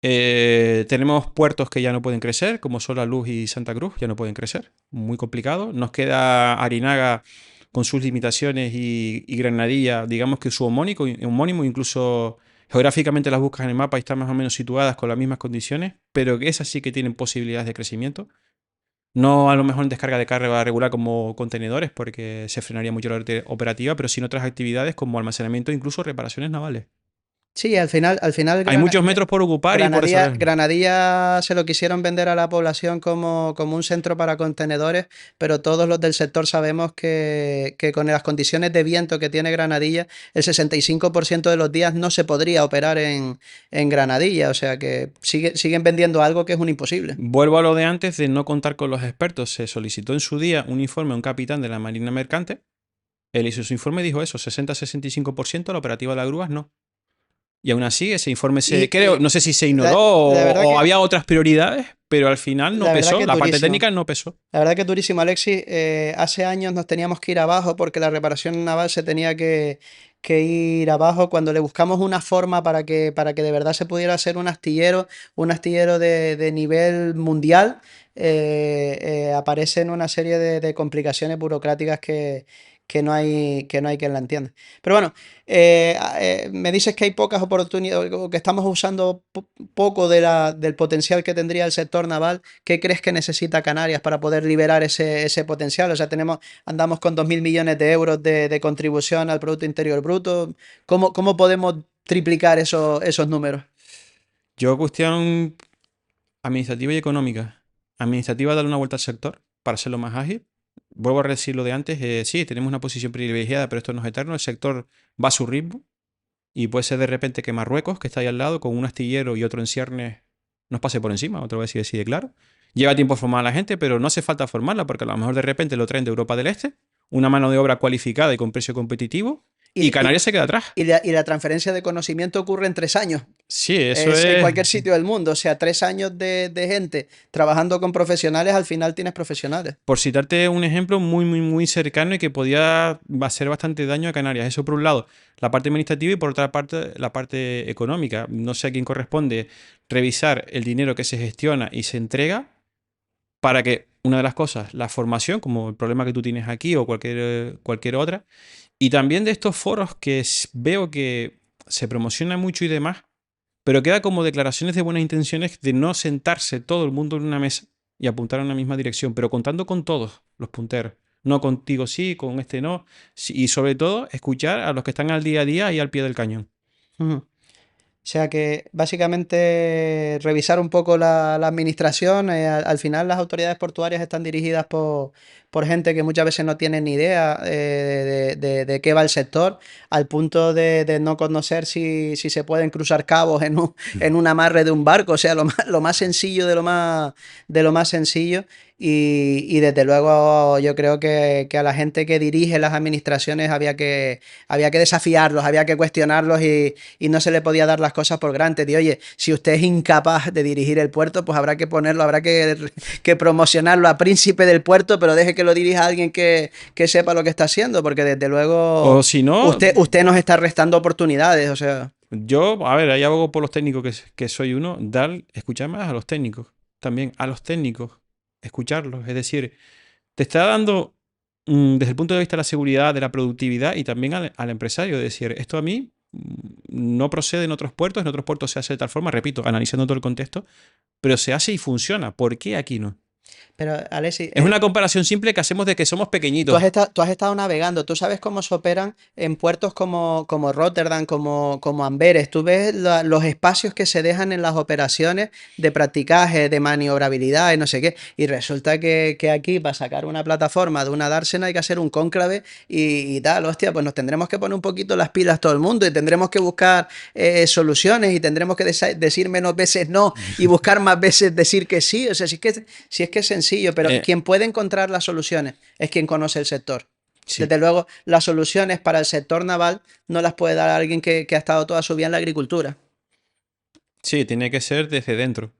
Tenemos puertos que ya no pueden crecer, como son La Luz y Santa Cruz, ya no pueden crecer. Muy complicado. Nos queda Arinaga con sus limitaciones y Granadilla, digamos que su homónimo, incluso geográficamente las buscas en el mapa y están más o menos situadas con las mismas condiciones, pero que esas sí que tienen posibilidades de crecimiento. No a lo mejor en descarga de carga regular como contenedores, porque se frenaría mucho la operativa, pero sí en otras actividades como almacenamiento e incluso reparaciones navales. Sí, al final Hay muchos metros por ocupar y por Granadilla, desarrollar. Granadilla se lo quisieron vender a la población como un centro para contenedores, pero todos los del sector sabemos que con las condiciones de viento que tiene Granadilla, el 65% de los días no se podría operar en Granadilla, o sea que siguen vendiendo algo que es un imposible. Vuelvo a lo de antes de no contar con los expertos. Se solicitó en su día un informe a un capitán de la Marina Mercante. Él hizo su informe y dijo eso, 60-65%, la operativa de las grúas no. Y aún así, ese informe Y, creo, y no sé si se ignoró la verdad o había otras prioridades, pero al final no la verdad pesó, que la parte durísimo. técnica no pesó. La verdad que durísimo, Alexis. Hace años nos teníamos que ir abajo porque la reparación naval se tenía que ir abajo cuando le buscamos una forma para que de verdad se pudiera hacer un astillero de nivel mundial. Aparecen una serie de complicaciones burocráticas que no hay quien la entienda. Pero bueno, me dices que hay pocas oportunidades, o que estamos usando poco del potencial que tendría el sector naval. ¿Qué crees que necesita Canarias para poder liberar ese potencial? O sea, andamos con 2.000 millones de euros de contribución al Producto Interior Bruto. ¿Cómo podemos triplicar esos números? Yo cuestión administrativa y económica. Administrativa, darle una vuelta al sector para hacerlo más ágil. Vuelvo a decir lo de antes, sí, tenemos una posición privilegiada, pero esto no es eterno. El sector va a su ritmo y puede ser de repente que Marruecos, que está ahí al lado, con un astillero y otro en ciernes, nos pase por encima, otra vez si decide claro. Lleva tiempo formar a la gente, pero no hace falta formarla porque a lo mejor de repente lo traen de Europa del Este, una mano de obra cualificada y con precio competitivo, y Y, y, Canarias se queda atrás. y la transferencia de conocimiento ocurre en 3 años. Sí, eso Es en es. cualquier sitio del mundo. O sea, 3 años de gente trabajando con profesionales, al final tienes profesionales. Por citarte un ejemplo muy, muy, muy cercano y que podía hacer bastante daño a Canarias. Eso por un lado, la parte administrativa y por otra parte, la parte económica. No sé a quién corresponde revisar el dinero que se gestiona y se entrega para que, una de las cosas, la formación, como el problema que tú tienes aquí o cualquier otra, y también de estos foros que veo que se promociona mucho y demás, pero queda como declaraciones de buenas intenciones de no sentarse todo el mundo en una mesa y apuntar a una misma dirección, pero contando con todos los punteros. No contigo sí, con este no. Y sobre todo, escuchar a los que están al día a día y al pie del cañón. Ujú. O sea que básicamente revisar un poco la administración, al final las autoridades portuarias están dirigidas por gente que muchas veces no tiene ni idea de qué va el sector, al punto de no conocer si se pueden cruzar cabos en un amarre de un barco, o sea, lo más sencillo de lo más sencillo. Y desde luego yo creo que a la gente que dirige las administraciones había que desafiarlos, había que cuestionarlos y no se le podía dar las cosas por granted. Y oye, si usted es incapaz de dirigir el puerto, pues habrá que ponerlo, habrá que promocionarlo a príncipe del puerto, pero deje que lo dirija alguien que sepa lo que está haciendo, porque desde luego O si no, usted nos está restando oportunidades, o sea. yo, a ver, ahí abogo por los técnicos que soy uno, escuchar más a los técnicos, también a los técnicos, escucharlos. Es decir, te está dando, desde el punto de vista de la seguridad, de la productividad y también al empresario, es decir, esto a mí no procede en otros puertos se hace de tal forma, repito, analizando todo el contexto, pero se hace y funciona. ¿Por qué aquí no? Pero, Alessi, Es una comparación simple que hacemos de que somos Tú has pequeñitos. estado, tú has estado navegando, tú sabes cómo se operan en puertos como Rotterdam, como Amberes. Tú ves los espacios que se dejan en las operaciones de practicaje, de maniobrabilidad y no sé qué. Y resulta que aquí, para sacar una plataforma de una dársena, hay que hacer un cónclave y tal. Hostia, pues nos tendremos que poner un poquito las pilas todo el mundo y tendremos que buscar soluciones y tendremos que decir menos veces no y buscar más veces decir que sí. O sea, si es que es sencillo, pero Eh, quien puede encontrar las soluciones es quien conoce el sector. sí, Desde luego, las soluciones para el sector naval no las puede dar alguien que ha estado toda su vida en la agricultura. sí, tiene que ser desde dentro.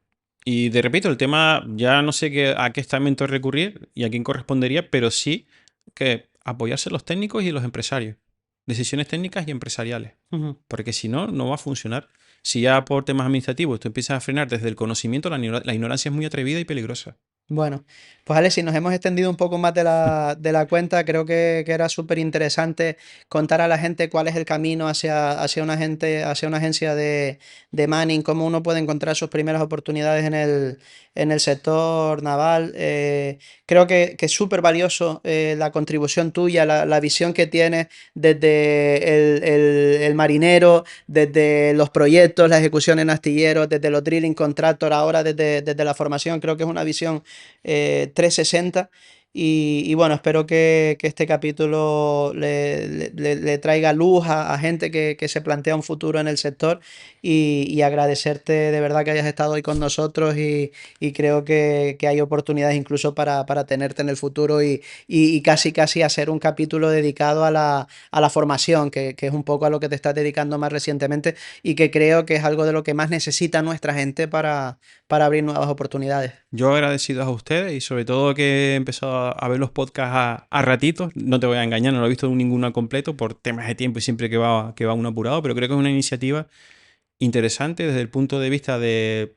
Y te repito, el tema ya no sé a qué estamento recurrir y a quién correspondería, pero sí que apoyarse los técnicos y los empresarios. Decisiones técnicas y empresariales. Ujú. Porque si no, no va a funcionar. Si ya por temas administrativos tú empiezas a frenar desde el conocimiento, la ignorancia es muy atrevida y peligrosa. Bueno, pues Ale, si nos hemos extendido un poco más de la cuenta, creo que era súper interesante contar a la gente cuál es el camino hacia una agencia de Manning, cómo uno puede encontrar sus primeras oportunidades en el sector naval. Creo que es súper valioso la contribución tuya, la visión que tienes desde el marinero, desde los proyectos, la ejecución en astilleros, desde los drilling contractor, ahora desde la formación. Creo que es una visión 360. Y bueno, espero que este capítulo le traiga luz a gente que se plantea un futuro en el sector y agradecerte de verdad que hayas estado hoy con nosotros y creo que hay oportunidades incluso para tenerte en el futuro y casi casi hacer un capítulo dedicado a la formación, que es un poco a lo que te estás dedicando más recientemente y que creo que es algo de lo que más necesita nuestra gente para abrir nuevas oportunidades. Yo agradecido a ustedes y sobre todo que he empezado a ver los podcasts a ratitos. No te voy a engañar, no lo he visto ninguno completo por temas de tiempo y siempre que va uno apurado, pero creo que es una iniciativa interesante desde el punto de vista de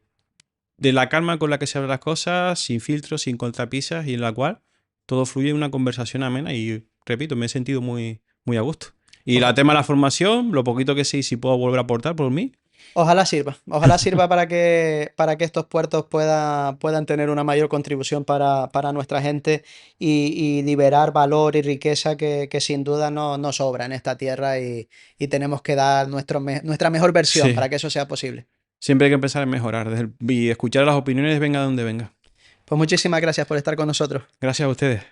la calma con la que se hablan las cosas, sin filtros, sin contrapisas y en la cual todo fluye en una conversación amena y, repito, me he sentido muy, muy a gusto. Y Oja- el tema de la formación, lo poquito que sé y si puedo volver a aportar por mí, Ojalá sirva para que estos puertos puedan tener una mayor contribución para nuestra gente y liberar valor y riqueza que sin duda no sobra en esta tierra y tenemos que dar nuestra mejor versión sí. para que eso sea posible. Siempre hay que empezar a mejorar y escuchar las opiniones venga de donde venga. Pues muchísimas gracias por estar con nosotros. Gracias a ustedes.